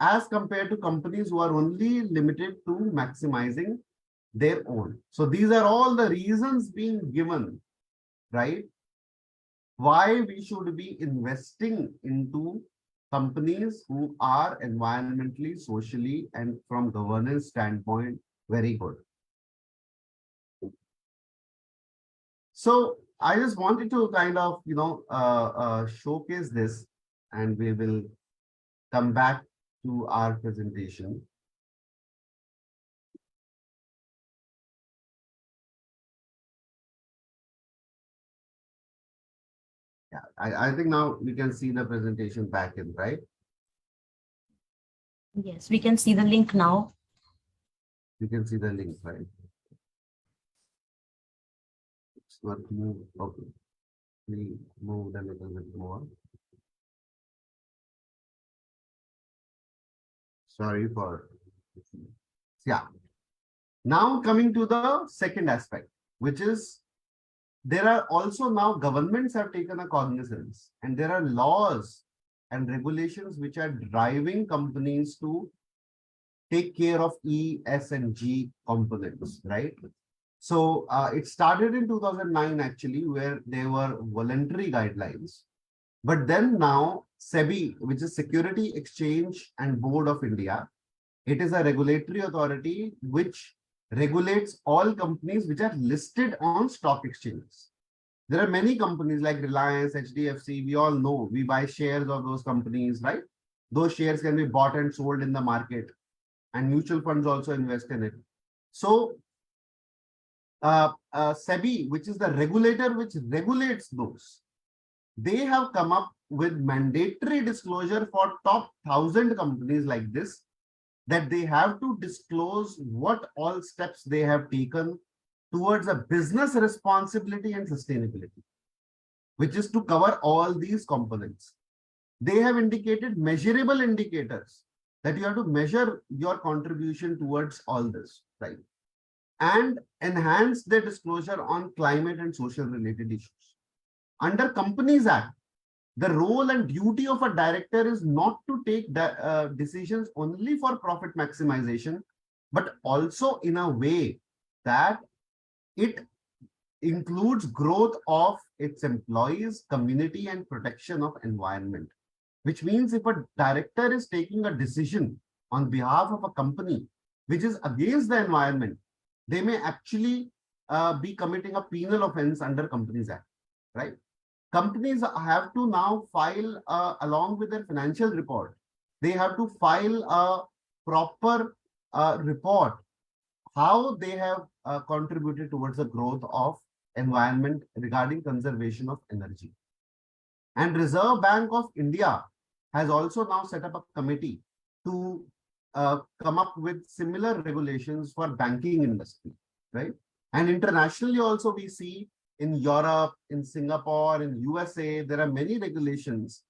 as compared to companies who are only limited to maximizing their own. So these are all the reasons being given, right? Why we should be investing into companies who are environmentally, socially, and from governance standpoint, very good. So I just wanted to kind of, showcase this, and we will come back to our presentation. Yeah, I think now we can see the presentation back in, right? Yes, we can see the link now. You can see the link, right? It's not moved. Okay. We moved a little bit more. Sorry for, yeah. Now coming to the second aspect, which is there are also now governments have taken a cognizance, and there are laws and regulations which are driving companies to take care of E, S, and G components, right? So it started in 2009 actually, where there were voluntary guidelines. But then now SEBI, which is Security Exchange and Board of India, it is a regulatory authority which regulates all companies which are listed on stock exchanges. There are many companies like Reliance, HDFC, we all know, we buy shares of those companies, right? Those shares can be bought and sold in the market, and mutual funds also invest in it. So SEBI, which is the regulator which regulates those, they have come up with mandatory disclosure for top 1,000 companies like this, that they have to disclose what all steps they have taken towards a business responsibility and sustainability, which is to cover all these components. They have indicated measurable indicators that you have to measure your contribution towards all this, right? And enhance their disclosure on climate and social related issues. Under Companies Act, the role and duty of a director is not to take decisions only for profit maximization, but also in a way that it includes growth of its employees, community, and protection of environment. Which means if a director is taking a decision on behalf of a company which is against the environment, they may actually be committing a penal offense under Companies Act, right? Companies have to now file, along with their financial report, they have to file a proper report how they have contributed towards the growth of environment regarding conservation of energy. And Reserve Bank of India has also now set up a committee to come up with similar regulations for banking industry, right? And internationally also we see in Europe, in Singapore, in USA, there are many regulations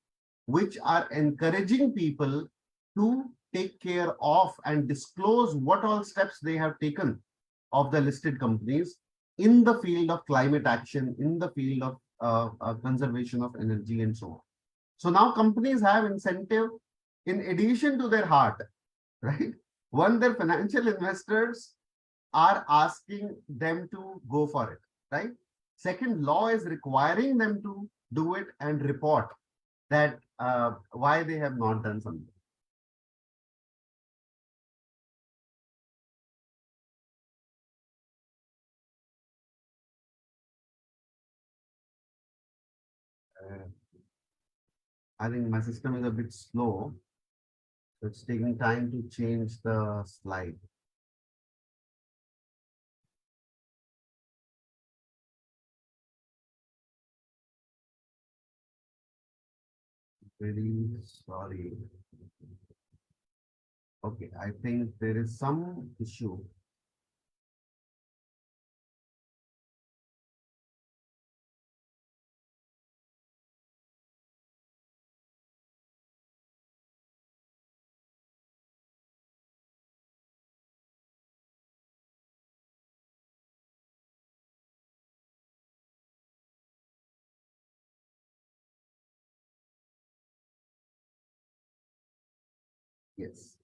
which are encouraging people to take care of and disclose what all steps they have taken of the listed companies in the field of climate action, in the field of conservation of energy and so on. So now companies have incentive in addition to their heart, right? One, their financial investors are asking them to go for it, right? Second, law is requiring them to do it and report that why they have not done something. I think my system is a bit slow, so it's taking time to change the slide. Very sorry. Okay, I think there is some issue. Yes.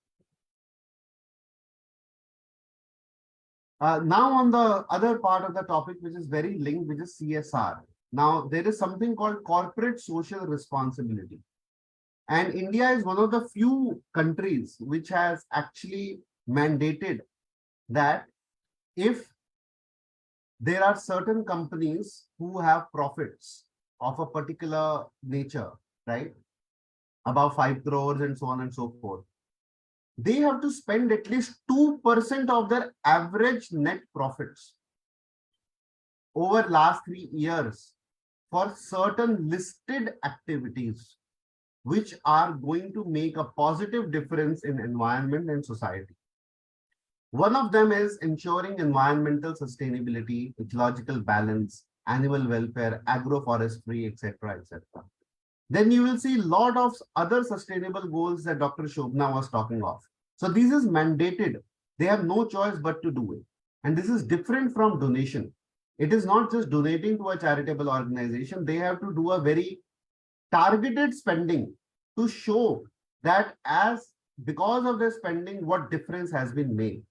Now on the other part of the topic, which is very linked, which is CSR. Now there is something called corporate social responsibility. And India is one of the few countries which has actually mandated that if there are certain companies who have profits of a particular nature, right? About 5 crores and so on and so forth, they have to spend at least 2% of their average net profits over last 3 years for certain listed activities which are going to make a positive difference in environment and society. One of them is ensuring environmental sustainability, ecological balance, animal welfare, agroforestry, etc., etc. Then you will see a lot of other sustainable goals that Dr. Shobna was talking of. So this is mandated. They have no choice but to do it. And this is different from donation. It is not just donating to a charitable organization. They have to do a very targeted spending to show that because of their spending, what difference has been made.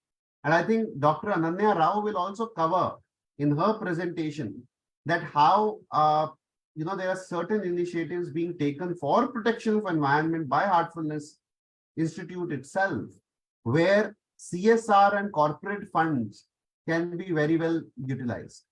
And I think Dr. Ananya Rao will also cover in her presentation that how there are certain initiatives being taken for protection of environment by Heartfulness Institute itself, where CSR and corporate funds can be very well utilized.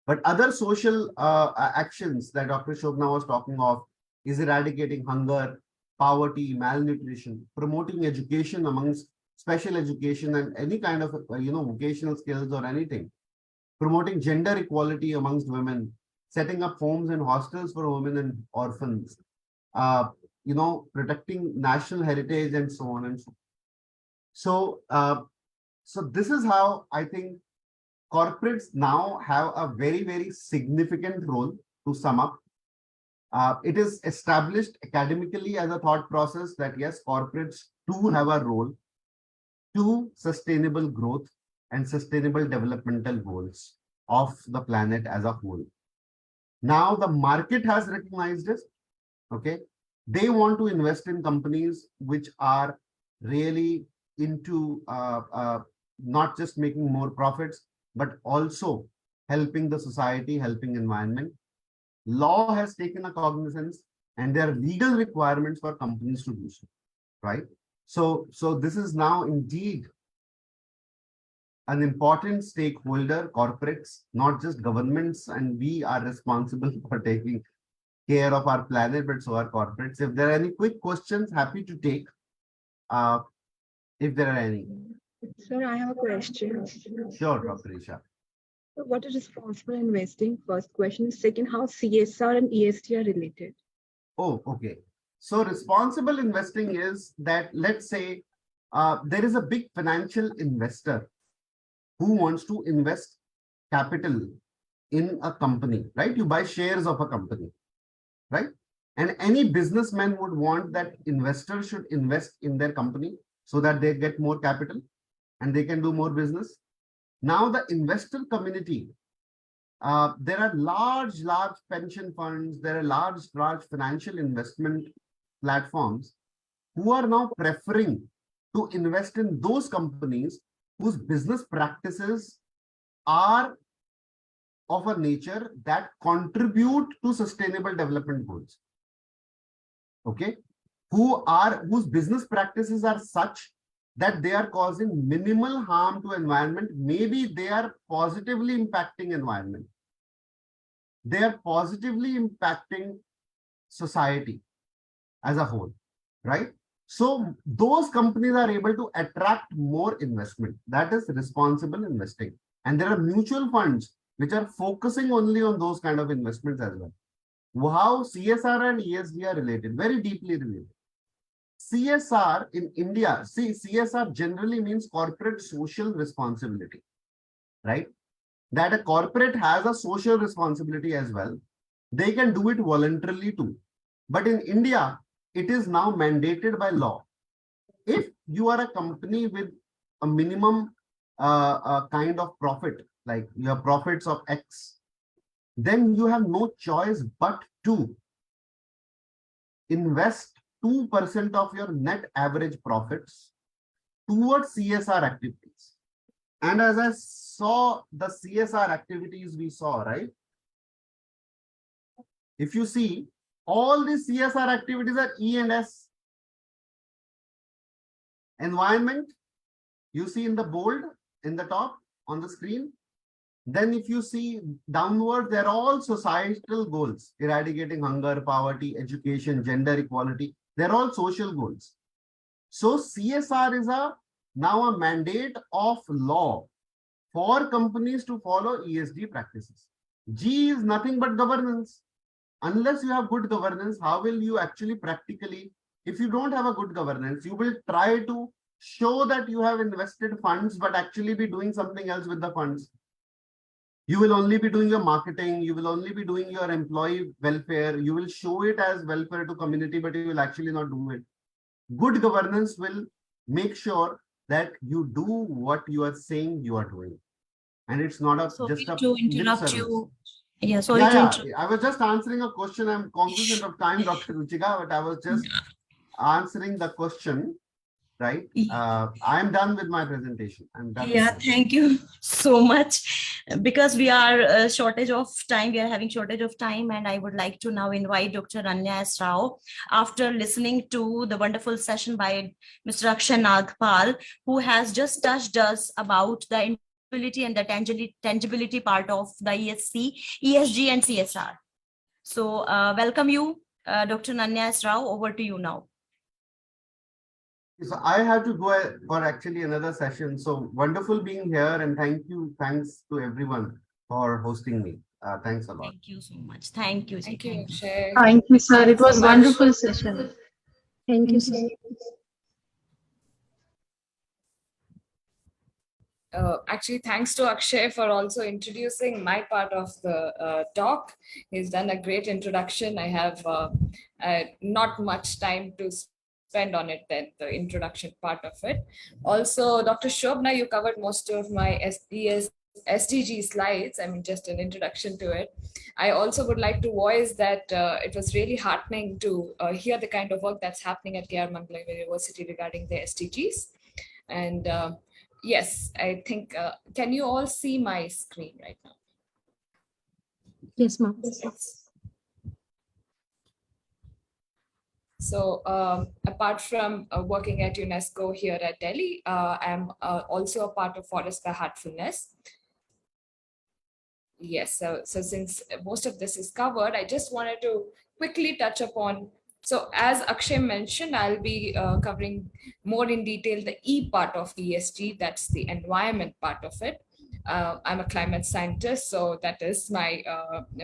But other social actions that Dr. Shobna was talking of is eradicating hunger, poverty, malnutrition, promoting education amongst special education and any kind of vocational skills or anything, promoting gender equality amongst women, setting up homes and hostels for women and orphans, protecting national heritage and so on and so on. So this is how I think corporates now have a very, very significant role. To sum up, it is established academically as a thought process that yes, corporates do have a role to sustainable growth and sustainable developmental goals of the planet as a whole. Now the market has recognized this. Okay, they want to invest in companies which are really into not just making more profits, but also helping the society, helping environment. Law has taken a cognizance, and there are legal requirements for companies to do so, right? So this is now indeed an important stakeholder, corporates, not just governments, and we are responsible for taking care of our planet, but so are corporates. If there are any quick questions, happy to take, if there are any. Sir, I have a question. Sure, Dr. Isha. So what is responsible investing? First question. Second, how CSR and ESG are related? Oh, okay. So responsible investing is that, let's say, there is a big financial investor who wants to invest capital in a company, right? You buy shares of a company, right? And any businessman would want that investors should invest in their company so that they get more capital and they can do more business. Now the investor community, there are large pension funds, there are large financial investment platforms who are now preferring to invest in those companies whose business practices are of a nature that contribute to sustainable development goals. Okay, whose business practices are such that they are causing minimal harm to environment. Maybe they are positively impacting environment. They are positively impacting society as a whole, right? So those companies are able to attract more investment. That is responsible investing. And there are mutual funds which are focusing only on those kind of investments as well. How CSR and ESG are related, very deeply related. CSR in India, see, CSR generally means corporate social responsibility, right? That a corporate has a social responsibility as well. They can do it voluntarily too. But in India, it is now mandated by law. If you are a company with a minimum kind of profit, like your profits of X, then you have no choice but to invest 2% of your net average profits towards CSR activities. And as I saw the CSR activities we saw, right? If you see, all these CSR activities are E and S. Environment, you see in the bold, in the top, on the screen. Then if you see downward, they're all societal goals: eradicating hunger, poverty, education, gender equality. They're all social goals. So CSR is now a mandate of law for companies to follow ESG practices. G is nothing but governance. Unless you have good governance, how will you actually practically, if you don't have a good governance, you will try to show that you have invested funds, but actually be doing something else with the funds. You will only be doing your marketing, you will only be doing your employee welfare, you will show it as welfare to community, but you will actually not do it. Good governance will make sure that you do what you are saying you are doing. And it's not a Sorry just a to interrupt lip service. you. Yeah, sorry to interrupt. I was just answering a question. I'm cognizant of time, Dr. Ruchika, but I was just answering the question, right? I'm done with my presentation. I'm done. Yeah, thank you so much. Because we are shortage of time, we are having shortage of time, and I would like to now invite Dr. Anya S. Rao. After listening to the wonderful session by Mr. Akshay Nagpal, who has just touched us about the and the tangibility part of the ESG and CSR. So welcome you, Dr. Nanya S. Rao. Over to you now. So I have to go for actually another session. So wonderful being here, and thanks to everyone for hosting me. Thanks a lot. Thank you so much. Thank you. Thank you, Akshay. Thank you, sir. It was a wonderful session. Thank you, sir. Actually, thanks to Akshay for also introducing my part of the talk. He's done a great introduction. I have not much time to spend on it than the introduction part of it. Also, Dr. Shobna, you covered most of my SDG slides. I mean, just an introduction to it. I also would like to voice that it was really heartening to hear the kind of work that's happening at Mangalam University regarding the SDGs. And yes, I think, can you all see my screen right now? Yes, ma'am. So apart from working at UNESCO here at Delhi, I'm also a part of Forest by Heartfulness. Yes, so since most of this is covered, I just wanted to quickly touch upon. So as Akshay mentioned, I'll be covering more in detail the E part of ESG, that's the environment part of it. I'm a climate scientist, so that is my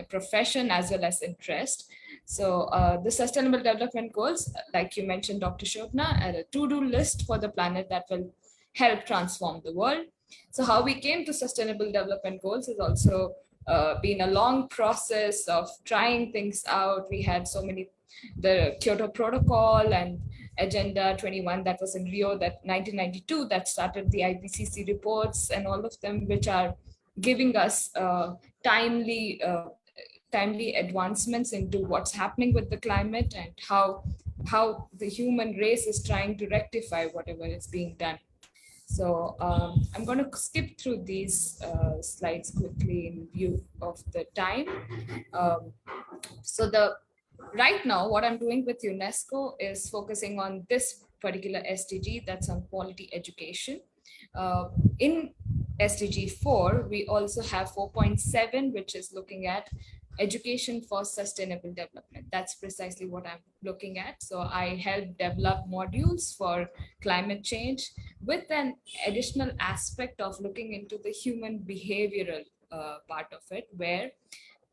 profession as well as interest. So the Sustainable Development Goals, like you mentioned, Dr. Shobna, are a to-do list for the planet that will help transform the world. So how we came to Sustainable Development Goals has also been a long process of trying things out. We had so many, the Kyoto Protocol and Agenda 21 that was in Rio, that 1992, that started the IPCC reports and all of them, which are giving us timely advancements into what's happening with the climate and how the human race is trying to rectify whatever is being done. So I'm going to skip through these slides quickly in view of the time. So right now, what I'm doing with UNESCO is focusing on this particular SDG, that's on quality education. In SDG 4, we also have 4.7, which is looking at education for sustainable development. That's precisely what I'm looking at. So I help develop modules for climate change with an additional aspect of looking into the human behavioral part of it, where,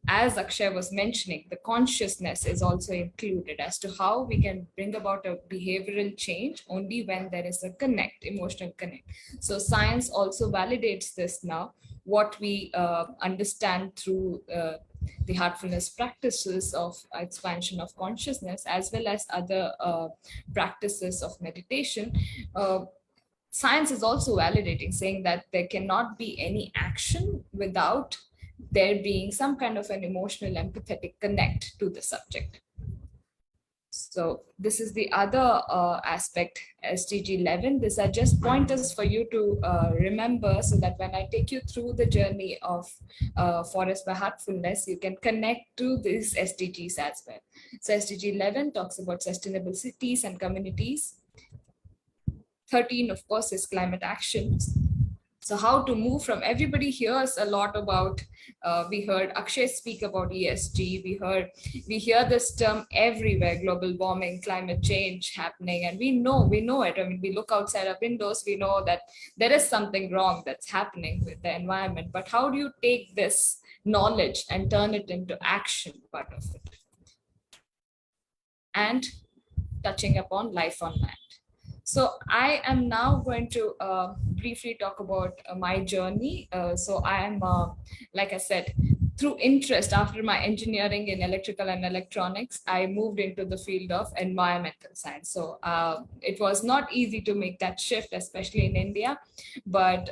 as Akshay was mentioning, the consciousness is also included as to how we can bring about a behavioral change only when there is a connect, emotional connect. So science also validates this now, what we understand through the heartfulness practices of expansion of consciousness, as well as other practices of meditation. Science is also validating, saying that there cannot be any action without there being some kind of an emotional, empathetic connect to the subject. So this is the other aspect, SDG 11. These are just pointers for you to remember, so that when I take you through the journey of Forest by Heartfulness, you can connect to these SDGs as well. So SDG 11 talks about sustainable cities and communities. 13, of course, is climate actions. So how to move from, everybody hears a lot about, we heard Akshay speak about ESG, we hear this term everywhere, global warming, climate change happening, and we know it. I mean, we look outside our windows, we know that there is something wrong that's happening with the environment. But how do you take this knowledge and turn it into action part of it? And touching upon life on land. So I am now going to briefly talk about my journey. So I am, like I said, through interest after my engineering in electrical and electronics, I moved into the field of environmental science. So it was not easy to make that shift, especially in India. But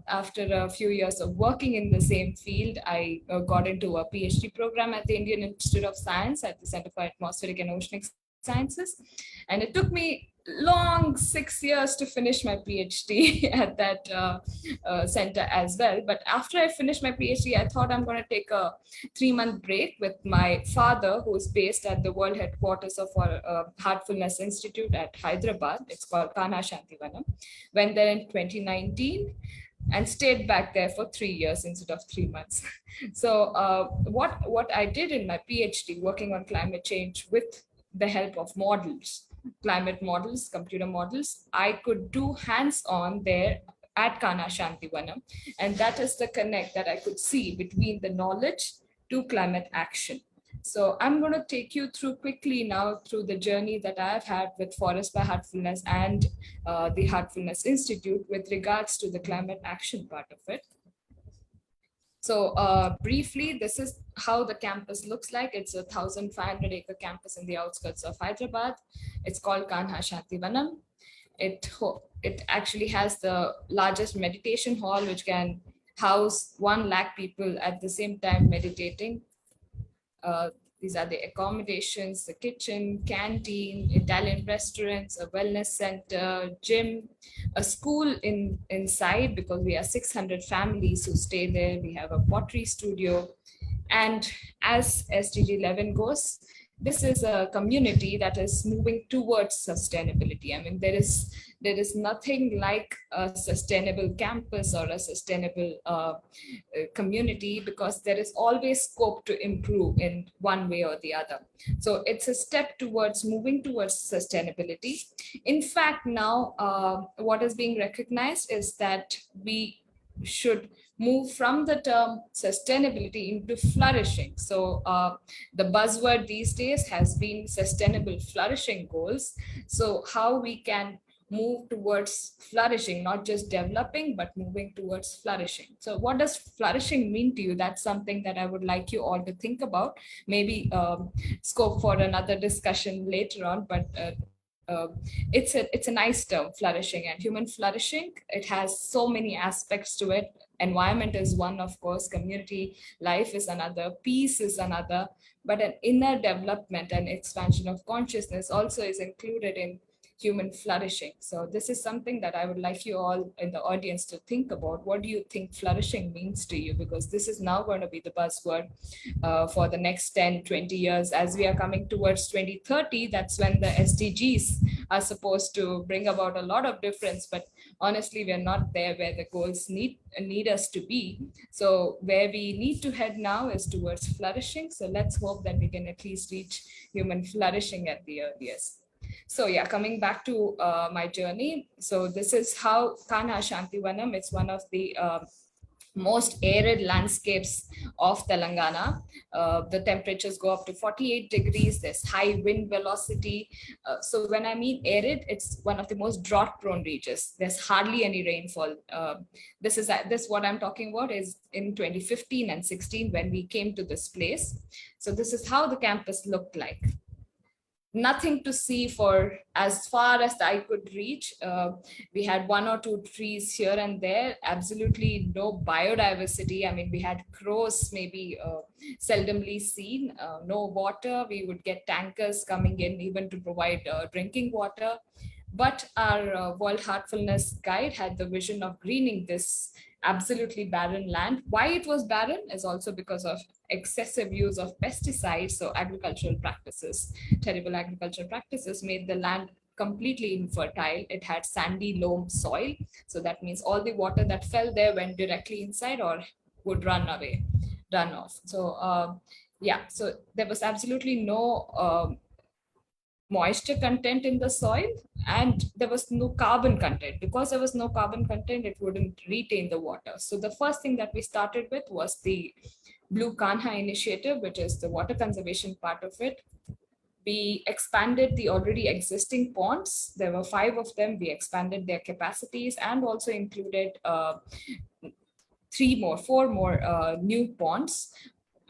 after a few years of working in the same field, I got into a PhD program at the Indian Institute of Science at the Center for Atmospheric and Oceanic Sciences. And it took me long 6 years to finish my PhD at that center as well. But after I finished my PhD, I thought I'm going to take a 3-month break with my father, who is based at the world headquarters of our Heartfulness Institute at Hyderabad. It's called Kanha Shantivanam. Went there in 2019 and stayed back there for 3 years instead of 3 months. So what I did in my PhD, working on climate change with the help of models, climate models, computer models, I could do hands-on there at Kanha Shantivanam. And that is the connect that I could see between the knowledge to climate action. So I'm going to take you through quickly now through the journey that I've had with Forest by Heartfulness and the Heartfulness Institute with regards to the climate action part of it. So briefly, this is how the campus looks like. It's a 1,500 acre campus in the outskirts of Hyderabad. It's called Kanha Shantivanam. It actually has the largest meditation hall, which can house 1 lakh people at the same time meditating. These are the accommodations, the kitchen, canteen, Italian restaurants, a wellness center, gym, a school inside, because we are 600 families who stay there. We have a pottery studio. And as SDG 11 goes, this is a community that is moving towards sustainability. I mean, there is nothing like a sustainable campus or a sustainable community, because there is always scope to improve in one way or the other. So it's a step towards moving towards sustainability. In fact, now what is being recognized is that we should move from the term sustainability into flourishing. So the buzzword these days has been sustainable flourishing goals. So how we can move towards flourishing, not just developing, but moving towards flourishing. So what does flourishing mean to you? That's something that I would like you all to think about. Maybe scope for another discussion later on, but it's a nice term, flourishing, and human flourishing. It has so many aspects to it. Environment is one, of course, community life is another, peace is another, but an inner development and expansion of consciousness also is included in human flourishing. So this is something that I would like you all in the audience to think about. What do you think flourishing means to you? Because this is now going to be the buzzword for the next 10, 20 years. As we are coming towards 2030, that's when the SDGs are supposed to bring about a lot of difference. But honestly, we're not there where the goals need us to be. So where we need to head now is towards flourishing. So let's hope that we can at least reach human flourishing at the earliest. So yeah, coming back to my journey. So this is how Kana Shantivanam, it's one of the most arid landscapes of Telangana. The temperatures go up to 48 degrees. There's high wind velocity. So when I mean arid, it's one of the most drought prone regions. There's hardly any rainfall. This what I'm talking about is in 2015 and 16 when we came to this place. So this is how the campus looked like. Nothing to see for as far as I could reach. We had one or two trees here and there, absolutely no biodiversity. I mean, we had crows maybe seldomly seen, no water. We would get tankers coming in even to provide drinking water. But our World Heartfulness Guide had the vision of greening this absolutely barren land. Why it was barren is also because of excessive use of pesticides. So agricultural practices, terrible agricultural practices made the land completely infertile. It had sandy loam soil. So that means all the water that fell there went directly inside or would run off. So yeah, so there was absolutely no moisture content in the soil, and there was no carbon content. Because there was no carbon content, it wouldn't retain the water. So the first thing that we started with was the Blue Kanha initiative, which is the water conservation part of it. We expanded the already existing ponds. There were 5 of them. We expanded their capacities and also included 4 more new ponds.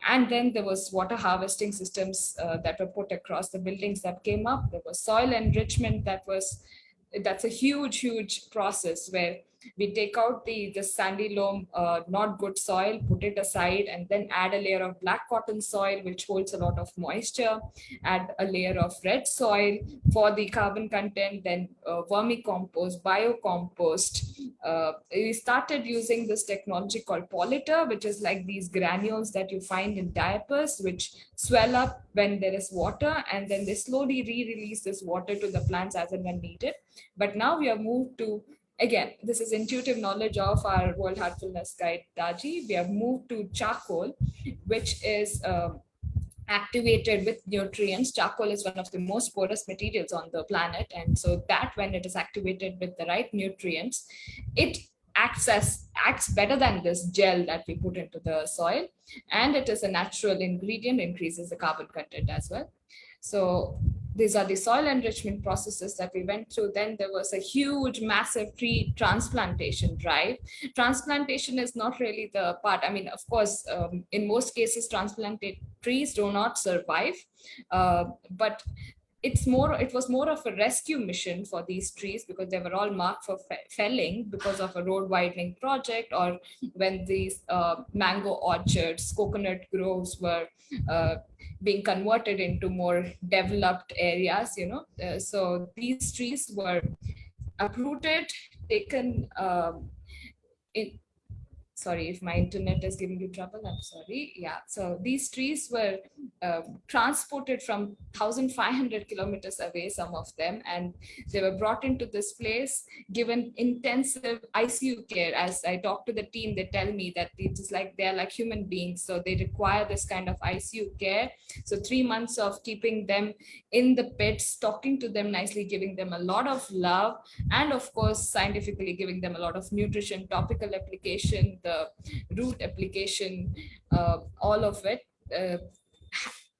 And then there was water harvesting systems that were put across the buildings that came up. There was soil enrichment that's a huge process where we take out the sandy loam, not good soil, put it aside, and then add a layer of black cotton soil, which holds a lot of moisture, add a layer of red soil for the carbon content, then vermicompost, biocompost. We started using this technology called polliter, which is like these granules that you find in diapers, which swell up when there is water, and then they slowly re-release this water to the plants as and when needed. But now we have moved to, again, this is intuitive knowledge of our World Heartfulness Guide, Daji. We have moved to charcoal, which is activated with nutrients. Charcoal is one of the most porous materials on the planet. And so that when it is activated with the right nutrients, it acts better than this gel that we put into the soil. And it is a natural ingredient, increases the carbon content as well. So these are the soil enrichment processes that we went through. Then there was a huge, massive tree transplantation drive. Transplantation is not really the part. I mean, of course, in most cases, transplanted trees do not survive, but it was more of a rescue mission for these trees because they were all marked for felling because of a road widening project, or when these mango orchards, coconut groves were being converted into more developed areas, so these trees were uprooted, taken sorry if my internet is giving you trouble, I'm sorry. Yeah, so these trees were transported from 1,500 kilometers away, some of them, and they were brought into this place, given intensive ICU care. As I talk to the team, they tell me that it's like they're like human beings, so they require this kind of ICU care. So 3 months of keeping them in the pits, talking to them nicely, giving them a lot of love, and of course scientifically giving them a lot of nutrition, topical application, the root application, all of it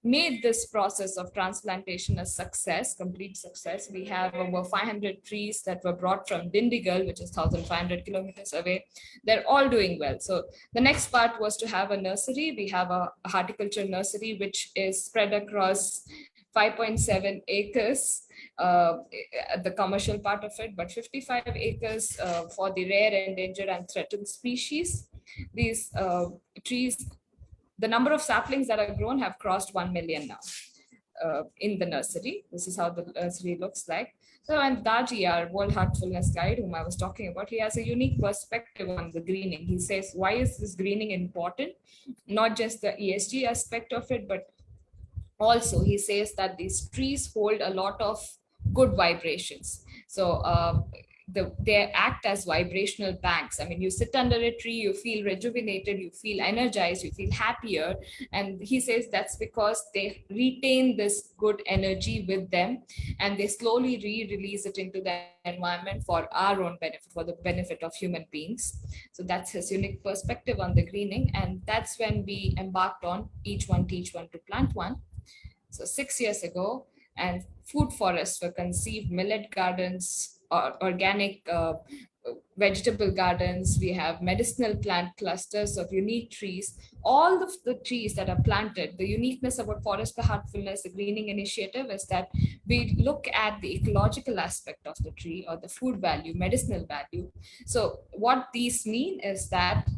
made this process of transplantation a success, complete success. We have over 500 trees that were brought from Dindigul, which is 1,500 kilometers away. They're all doing well. So the next part was to have a nursery. We have a horticulture nursery, which is spread across 5.7 acres, the commercial part of it, but 55 acres for the rare, endangered, and threatened species. These trees, the number of saplings that are grown have crossed 1 million now in the nursery. This is how the nursery looks like. So, and Daji, our World Heartfulness Guide, whom I was talking about, he has a unique perspective on the greening. He says, why is this greening important? Not just the ESG aspect of it, but also he says that these trees hold a lot of good vibrations. So they act as vibrational banks. I mean, you sit under a tree, you feel rejuvenated, you feel energized, you feel happier. And he says that's because they retain this good energy with them, and they slowly re-release it into the environment for our own benefit, for the benefit of human beings. So that's his unique perspective on the greening. And that's when we embarked on Each One Teach One to Plant One. So 6 years ago, and food forests were conceived, millet gardens, organic vegetable gardens. We have medicinal plant clusters of unique trees. All of the trees that are planted, the uniqueness about Forest for Heartfulness, the greening initiative, is that we look at the ecological aspect of the tree, or the food value, medicinal value. So what these mean is that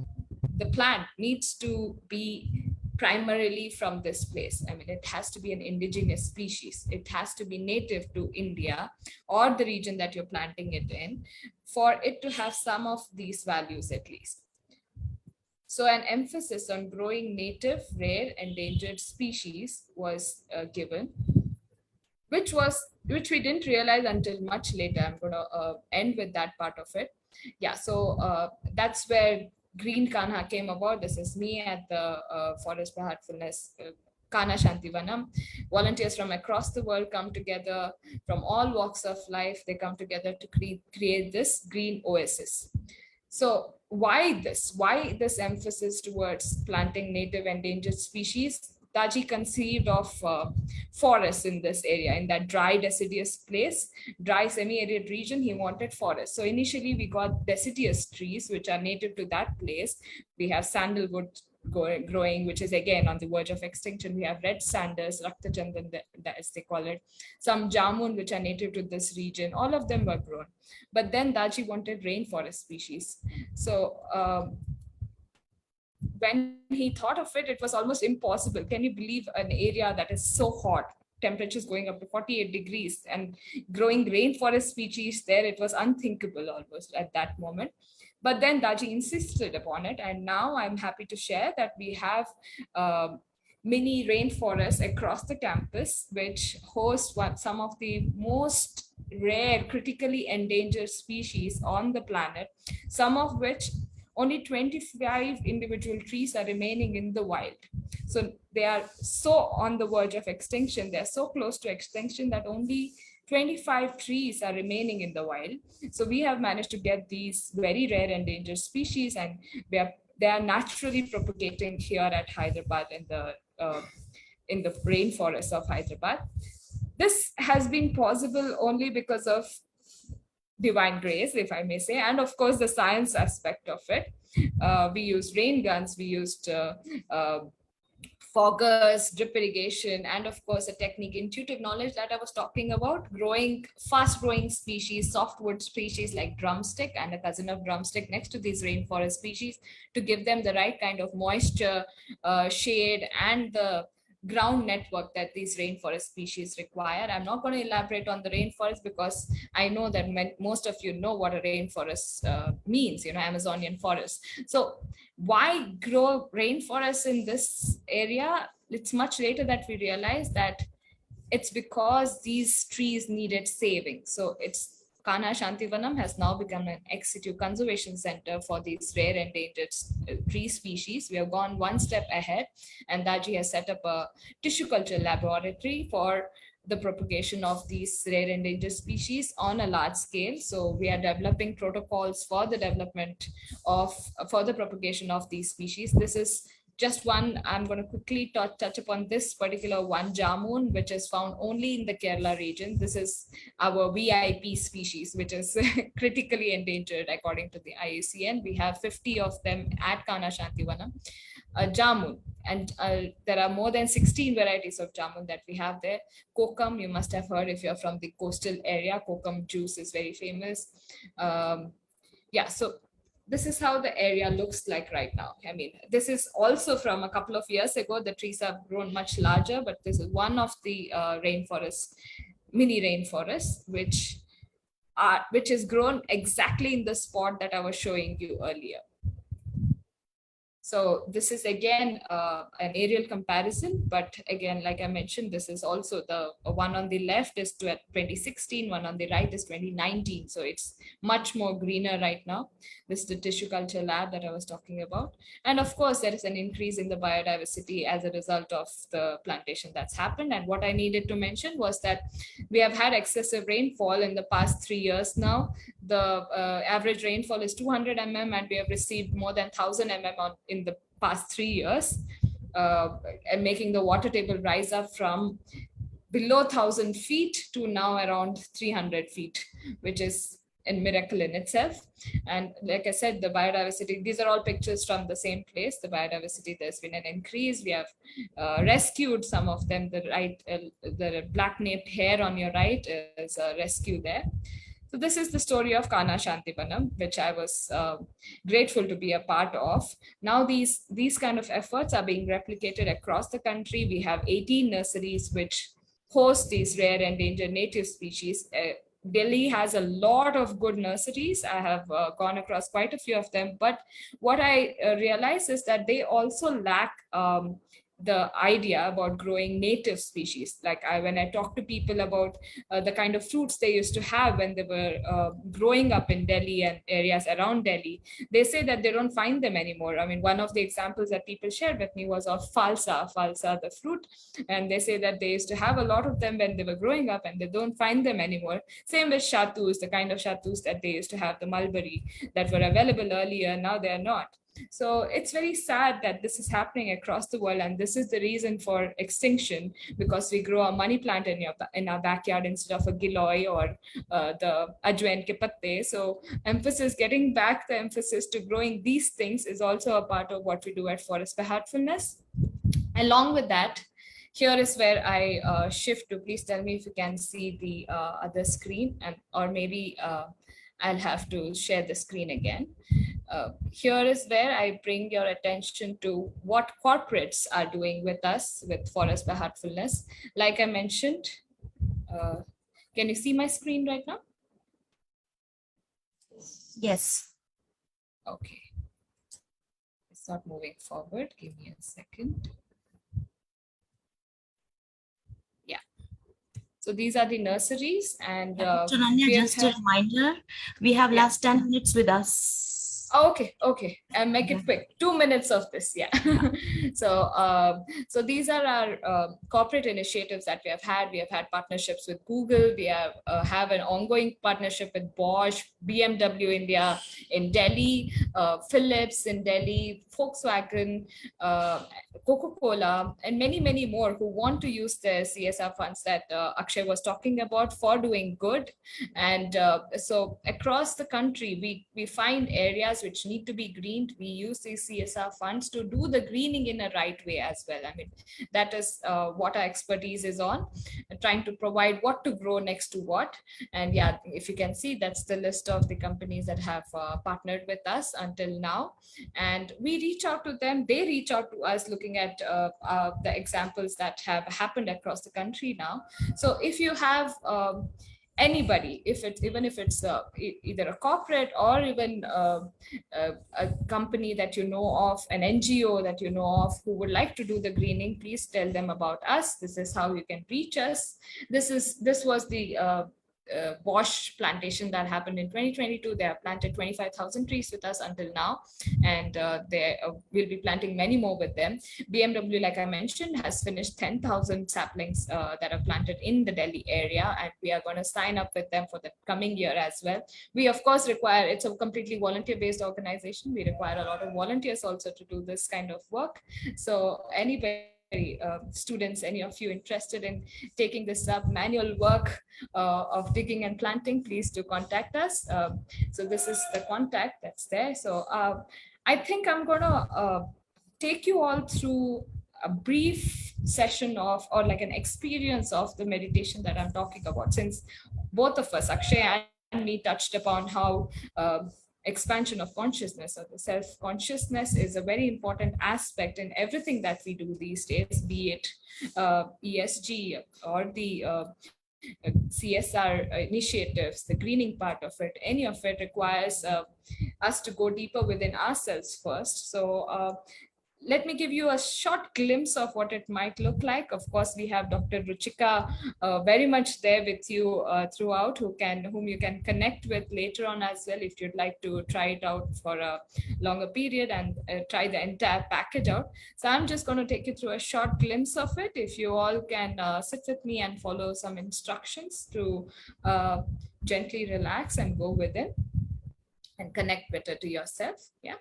the plant needs to be primarily from this place. I mean, it has to be an indigenous species. It has to be native to India or the region that you're planting it in, for it to have some of these values at least. So an emphasis on growing native, rare, endangered species was given, which we didn't realize until much later. I'm going to end with that part of it. Yeah, so that's where Green Kanha came about. This is me at the Forest for Heartfulness Kana Shantivanam. Volunteers from across the world come together, from all walks of life. They come together to create this green oasis. So why this? Why this emphasis towards planting native endangered species? Taji conceived of forests in this area, in that dry deciduous place, dry semi-arid region. He wanted forests. So initially we got deciduous trees, which are native to that place. We have sandalwood growing, which is again on the verge of extinction. We have red sanders, Raktachandan, as they call it, some jamun, which are native to this region. All of them were grown. But then Daji wanted rainforest species. So when he thought of it, it was almost impossible. Can you believe an area that is so hot, temperatures going up to 48 degrees, and growing rainforest species there? It was unthinkable almost at that moment. But then Daji insisted upon it. And now I'm happy to share that we have mini rainforests across the campus, which host some of the most rare, critically endangered species on the planet, some of which only 25 individual trees are remaining in the wild. So they are so on the verge of extinction. They're so close to extinction that only 25 trees are remaining in the wild. So we have managed to get these very rare endangered species, and they are naturally propagating here at Hyderabad in the rainforests of Hyderabad. This has been possible only because of divine grace, if I may say, and of course the science aspect of it. We used rain guns, we used foggers, drip irrigation, and of course a technique, intuitive knowledge that I was talking about, growing fast growing species, softwood species like drumstick and a cousin of drumstick next to these rainforest species to give them the right kind of moisture, shade, and the ground network that these rainforest species require. I'm not going to elaborate on the rainforest because I know that most of you know what a rainforest means, Amazonian forest. So why grow rainforests in this area? It's much later that we realize that it's because these trees needed saving. So Kana Shantivanam has now become an ex situ conservation center for these rare endangered tree species. We have gone one step ahead, and Daji has set up a tissue culture laboratory for the propagation of these rare endangered species on a large scale. So we are developing protocols for the propagation of these species. This is just one. I'm going to quickly touch upon this particular one, jamun, which is found only in the Kerala region. This is our VIP species, which is critically endangered according to the IUCN. We have 50 of them at Kana Shantivanam. jamun. And there are more than 16 varieties of jamun that we have there. Kokum, you must have heard if you're from the coastal area. Kokum juice is very famous. Yeah, so this is how the area looks like right now. I mean, this is also from a couple of years ago. The trees have grown much larger, but this is one of the rainforests, mini rainforests, which is grown exactly in the spot that I was showing you earlier. So this is again an aerial comparison, but again, like I mentioned, this is also the one on the left is 2016, one on the right is 2019. So it's much more greener right now. This is the tissue culture lab that I was talking about. And of course, there is an increase in the biodiversity as a result of the plantation that's happened. And what I needed to mention was that we have had excessive rainfall in the past 3 years now. The average rainfall is 200 mm, and we have received more than 1000 mm in the past 3 years, and making the water table rise up from below 1000 feet to now around 300 feet, which is a miracle in itself. And like I said, the biodiversity, these are all pictures from the same place. The biodiversity, there's been an increase. We have rescued some of them. The black naped hare on your right is a rescue there. So this is the story of Kana Shantivanam, which I was grateful to be a part of. Now these kind of efforts are being replicated across the country. We have 18 nurseries which host these rare and endangered native species. Delhi has a lot of good nurseries. I have gone across quite a few of them, but what I realize is that they also lack the idea about growing native species. Like when I talk to people about the kind of fruits they used to have when they were growing up in Delhi and areas around Delhi, they say that they don't find them anymore. I mean, one of the examples that people shared with me was of falsa, the fruit. And they say that they used to have a lot of them when they were growing up and they don't find them anymore. Same with shatus, the kind of shatus that they used to have, the mulberry that were available earlier, now they are not. So it's very sad that this is happening across the world, and this is the reason for extinction, because we grow a money plant in our backyard instead of a giloy or the ajwain ke patte. So getting back the emphasis to growing these things is also a part of what we do at Forest for Heartfulness. Along with that, here is where I shift to. Please tell me if you can see the other screen, or maybe I'll have to share the screen again. Here is where I bring your attention to what corporates are doing with us with Forest by Heartfulness. Like I mentioned, can you see my screen right now? Yes. Okay. It's not moving forward. Give me a second. Yeah. So these are the nurseries, and Chananya, just a reminder, we have last 10 minutes with us. Okay, and make it quick. 2 minutes of this, yeah. So these are our corporate initiatives that we have had. We have had partnerships with Google. We have an ongoing partnership with Bosch, BMW India in Delhi, Philips in Delhi, Volkswagen, Coca-Cola, and many more who want to use the CSR funds that Akshay was talking about for doing good. And so across the country, we find areas which need to be greened. We use these CSR funds to do the greening in a right way as well. I mean, that is what our expertise is on, trying to provide what to grow next to what. And yeah, if you can see, that's the list of the companies that have partnered with us until now. And we reach out to them, they reach out to us, looking at the examples that have happened across the country now. So if you have anybody, even if it's either a corporate or even a company that you know of, an NGO that you know of who would like to do the greening, please tell them about us. This is how you can reach us. This was the Bosch plantation that happened in 2022. They have planted 25,000 trees with us until now, and they will be planting many more with them. BMW, like I mentioned, has finished 10,000 saplings that are planted in the Delhi area, and we are going to sign up with them for the coming year as well. We of course require, it's a completely volunteer-based organization. We require a lot of volunteers also to do this kind of work. So anybody, students, any of you interested in taking this up, manual work of digging and planting, please do contact us. So this is the contact that's there. So I think I'm gonna take you all through a brief session of, or like an experience of the meditation that I'm talking about, since both of us, Akshay and me, touched upon how expansion of consciousness or the self-consciousness is a very important aspect in everything that we do these days, be it ESG or the CSR initiatives, the greening part of it. Any of it requires us to go deeper within ourselves first. So let me give you a short glimpse of what it might look like. Of course, we have Dr. Ruchika very much there with you throughout, whom you can connect with later on as well if you'd like to try it out for a longer period and try the entire package out. So I'm just going to take you through a short glimpse of it. If you all can sit with me and follow some instructions to gently relax and go within and connect better to yourself. Yeah.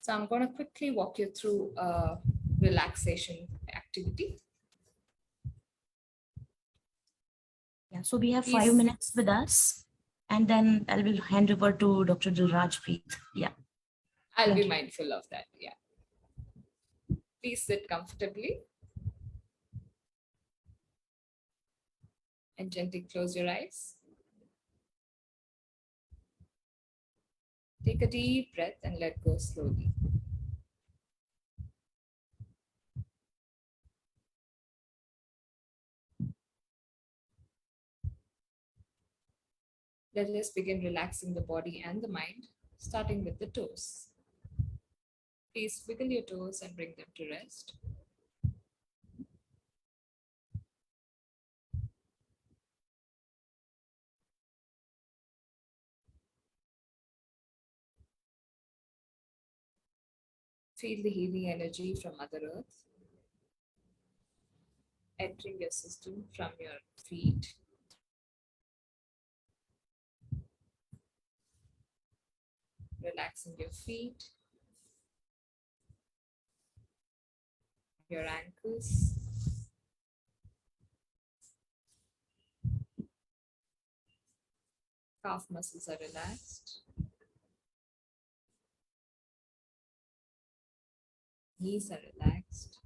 So I'm going to quickly walk you through a relaxation activity. Yeah, so we have Please. 5 minutes with us, and then I will hand over to Dr. Dilrajpreet. Yeah. I'll be mindful of that. Yeah. Please sit comfortably and gently close your eyes. Take a deep breath and let go slowly. Let us begin relaxing the body and the mind, starting with the toes. Please wiggle your toes and bring them to rest. Feel the healing energy from Mother Earth entering your system from your feet. Relaxing your feet, your ankles, calf muscles are relaxed, knees are relaxed,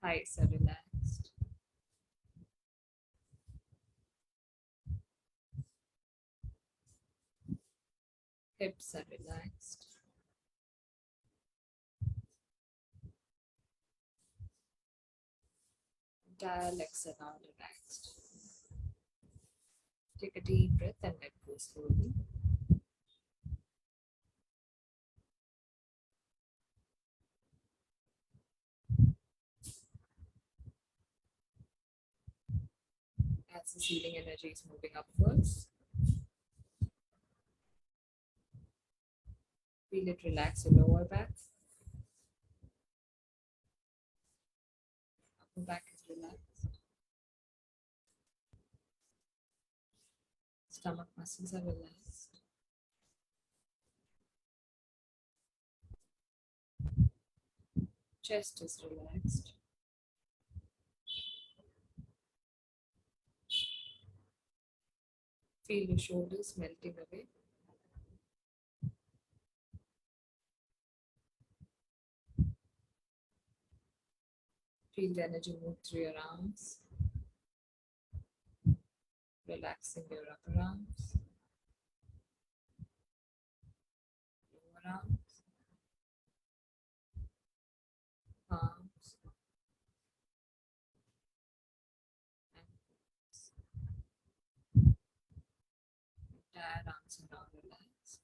thighs are relaxed, hips are relaxed, entire legs are now relaxed. Take a deep breath and let go slowly. As the healing energy is moving upwards, feel it relax your lower back. Upper back is relaxed. Stomach muscles are relaxed. Chest is relaxed. Feel your shoulders melting away. Feel the energy move through your arms, relaxing your upper arms, lower arms, palms, ankles. Entire arms are now relaxed.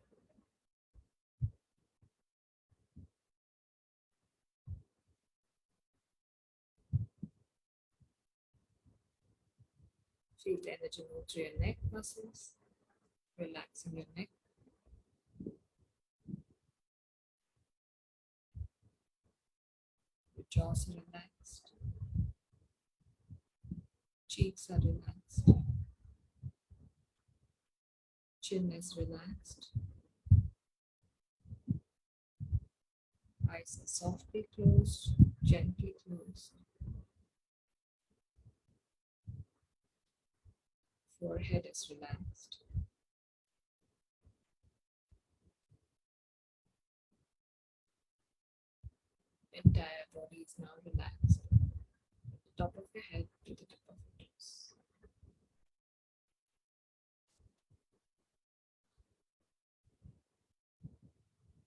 Feel the energy move through your neck muscles, relaxing your neck. Your jaws are relaxed. Cheeks are relaxed. Chin is relaxed. Eyes are softly closed, gently closed. Forehead is relaxed. entire body is now relaxed. From the top of your head to the tip of your toes.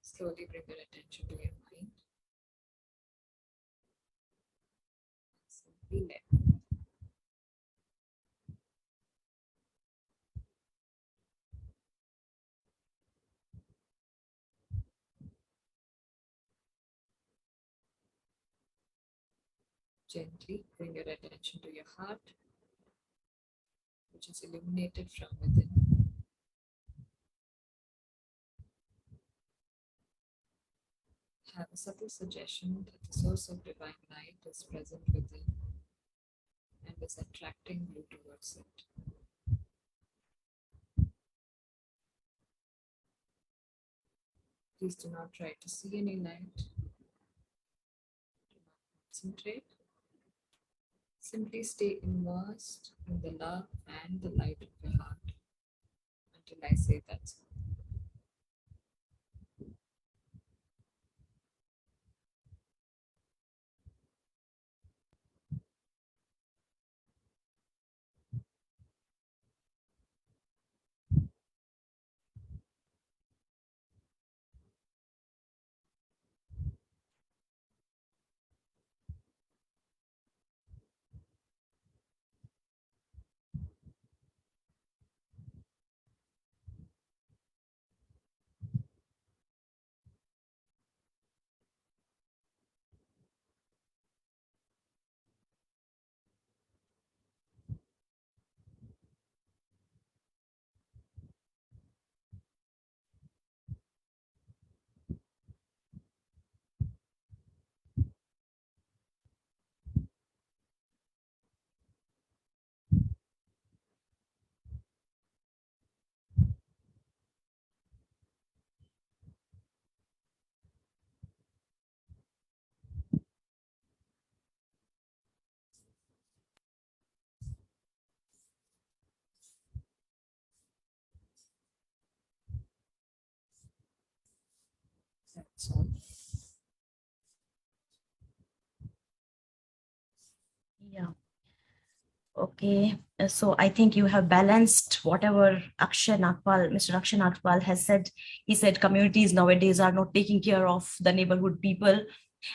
Slowly bring your attention to your mind. Simply let. Gently bring your attention to your heart, which is illuminated from within. Have a subtle suggestion that the source of divine light is present within and is attracting you towards it. Please do not try to see any light. Do not concentrate. Simply stay immersed in the love and the light of your heart until I say that's all. That's all. Yeah. Okay. So I think you have balanced whatever Mr. Akshay Nagpal has said. He said communities nowadays are not taking care of the neighborhood people.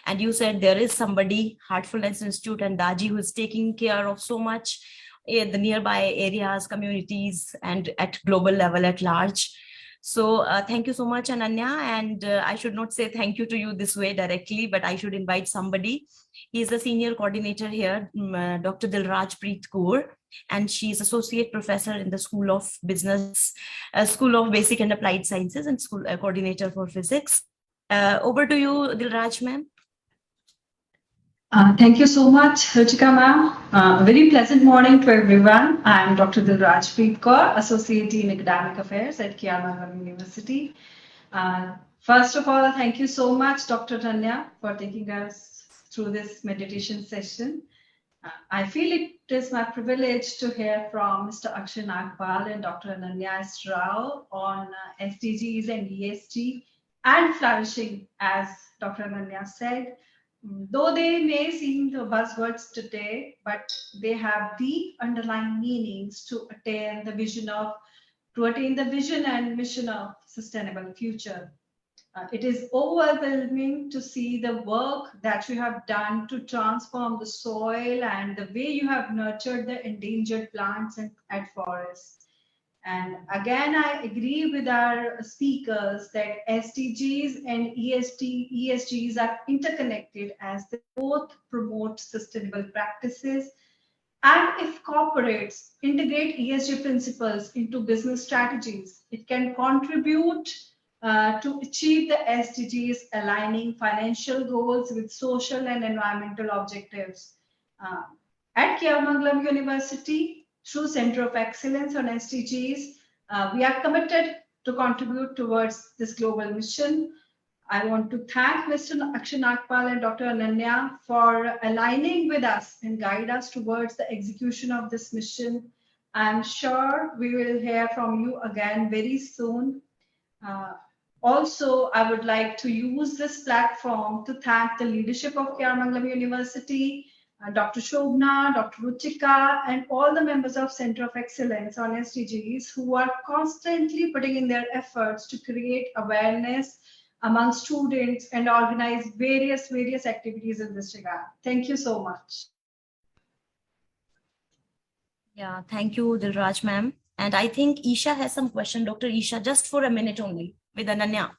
And you said there is somebody, Heartfulness Institute and Daji, who is taking care of so much in the nearby areas, communities, and at global level at large. So thank you so much, Ananya. And I should not say thank you to you this way directly, but I should invite somebody. He is the senior coordinator here, Dr. Dilraj Preet Kaur, and she is associate professor in the School of Business, School of Basic and Applied Sciences, and school coordinator for physics. Over to you, Dilraj ma'am. Thank you so much, Ruchika ma'am. A very pleasant morning to everyone. I am Dr. Dilraj Preet Kaur, Associate Dean Academic Affairs at Mangalam University. First of all, thank you so much, Dr. Tanya, for taking us through this meditation session. I feel it is my privilege to hear from Mr. Akshay Nagpal and Dr. Ananya S. Rao on SDGs and ESG and flourishing, as Dr. Ananya said. Though they may seem the buzzwords today, but they have deep underlying meanings to attain the vision and mission of sustainable future. It is overwhelming to see the work that you have done to transform the soil and the way you have nurtured the endangered plants and forests. And again, I agree with our speakers that SDGs and ESGs are interconnected as they both promote sustainable practices and if corporates integrate ESG principles into business strategies, it can contribute to achieve the SDGs, aligning financial goals with social and environmental objectives. At Mangalam University, through Center of Excellence on SDGs, we are committed to contribute towards this global mission. I want to thank Mr. Akshay Nagpal and Dr. Ananya for aligning with us and guide us towards the execution of this mission. I'm sure we will hear from you again very soon. also, I would like to use this platform to thank the leadership of Mangalam University, Dr. Shobna, Dr. Ruchika, and all the members of Center of Excellence on SDGs who are constantly putting in their efforts to create awareness among students and organize various activities in this regard. Thank you so much. Yeah, thank you, Dilraj ma'am. And I think Isha has some question. Dr. Isha, just for a minute only with Ananya.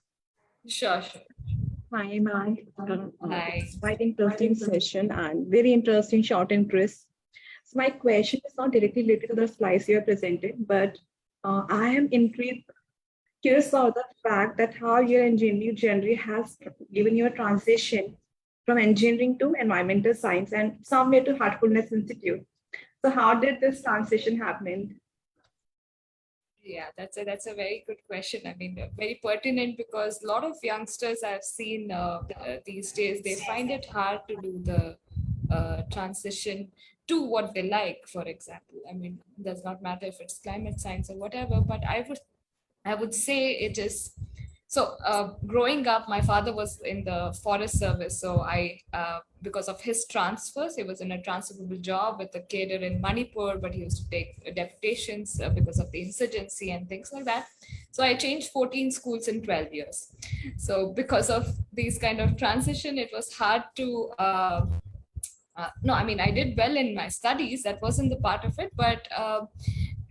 Sure, sure. Hi, ma'am. Hi. Quite interesting session and very interesting short and crisp. So my question is not directly related to the slides you have presented, but I am intrigued, curious about the fact that how your engineering journey has given you a transition from engineering to environmental science and somewhere to Heartfulness Institute. So how did this transition happen? Yeah, that's a very good question. I mean, very pertinent because a lot of youngsters I've seen these days, they find it hard to do the transition to what they like, for example. I mean, it does not matter if it's climate science or whatever, but I would say it is. So growing up, my father was in the forest service. So because of his transfers, he was in a transferable job with a cadre in Manipur, but he used to take deputations because of the insurgency and things like that. So I changed 14 schools in 12 years. So because of these kind of transition, it was hard to no, I mean, I did well in my studies. That wasn't the part of it, but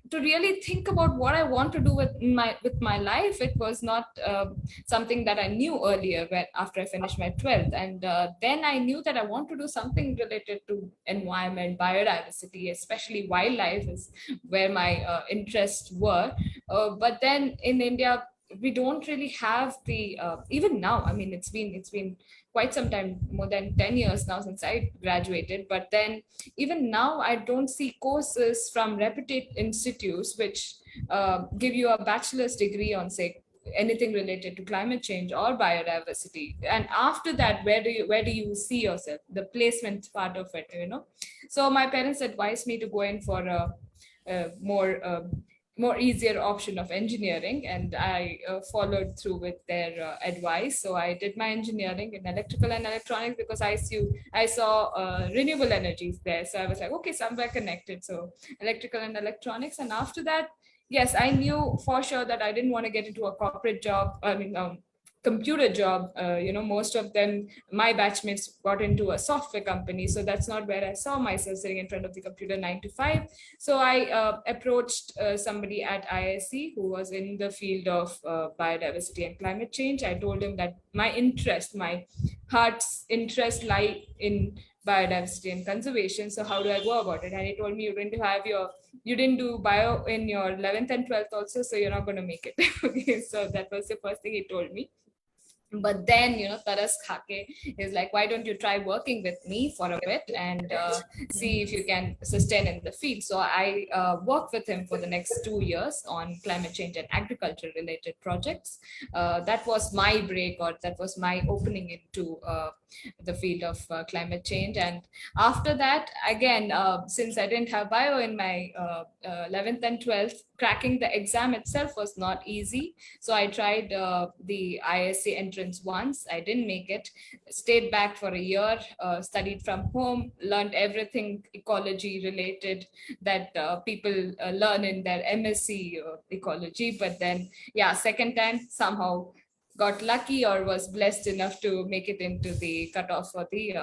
to really think about what I want to do with my life, it was not something that I knew earlier after I finished my 12th. And then I knew that I want to do something related to environment, biodiversity, especially wildlife is where my interests were. But then in India, we don't really have the even now. I mean, it's been quite some time, more than 10 years now since I graduated. But then even now, I don't see courses from reputed institutes which give you a bachelor's degree on, say, anything related to climate change or biodiversity. And after that, where do you see yourself? The placement part of it, you know. So my parents advised me to go in for a more easier option of engineering, and I followed through with their advice. So I did my engineering in electrical and electronics because I saw renewable energies there. So I was like, okay, somewhere connected. So electrical and electronics. And after that, yes, I knew for sure that I didn't want to get into a corporate job. I mean, computer job. Most of them, my batchmates got into a software company. So that's not where I saw myself sitting in front of the computer 9 to 5. So I approached somebody at IISc who was in the field of biodiversity and climate change. I told him that my heart's interest lie in biodiversity and conservation. So how do I go about it? And he told me, you didn't do bio in your 11th and 12th also, so you're not going to make it. Okay, so that was the first thing he told me. But then, Taras Khake is like, why don't you try working with me for a bit and see if you can sustain in the field. So I worked with him for the next 2 years on climate change and agriculture related projects. That was my break, or that was my opening into the field of climate change. And after that, again, since I didn't have bio in my 11th and 12th, cracking the exam itself was not easy. So I tried the ISC entrance once. I didn't make it. Stayed back for a year, studied from home, learned everything ecology related that people learn in their MSc ecology. But then, yeah, second time somehow got lucky or was blessed enough to make it into the cutoff for the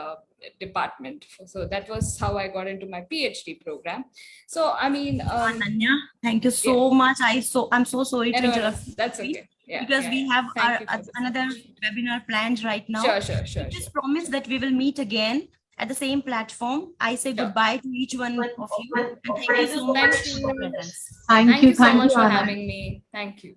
department. So that was how I got into my PhD program. So I mean, Ananya, thank you so much. I'm so sorry to interrupt. That's okay. Yeah, because we have another question. Webinar planned right now. Sure. Just promise that we will meet again at the same platform. I say goodbye to each one of you. And thank you so much for your presence. Thank you so much for Anna. having me. Thank you.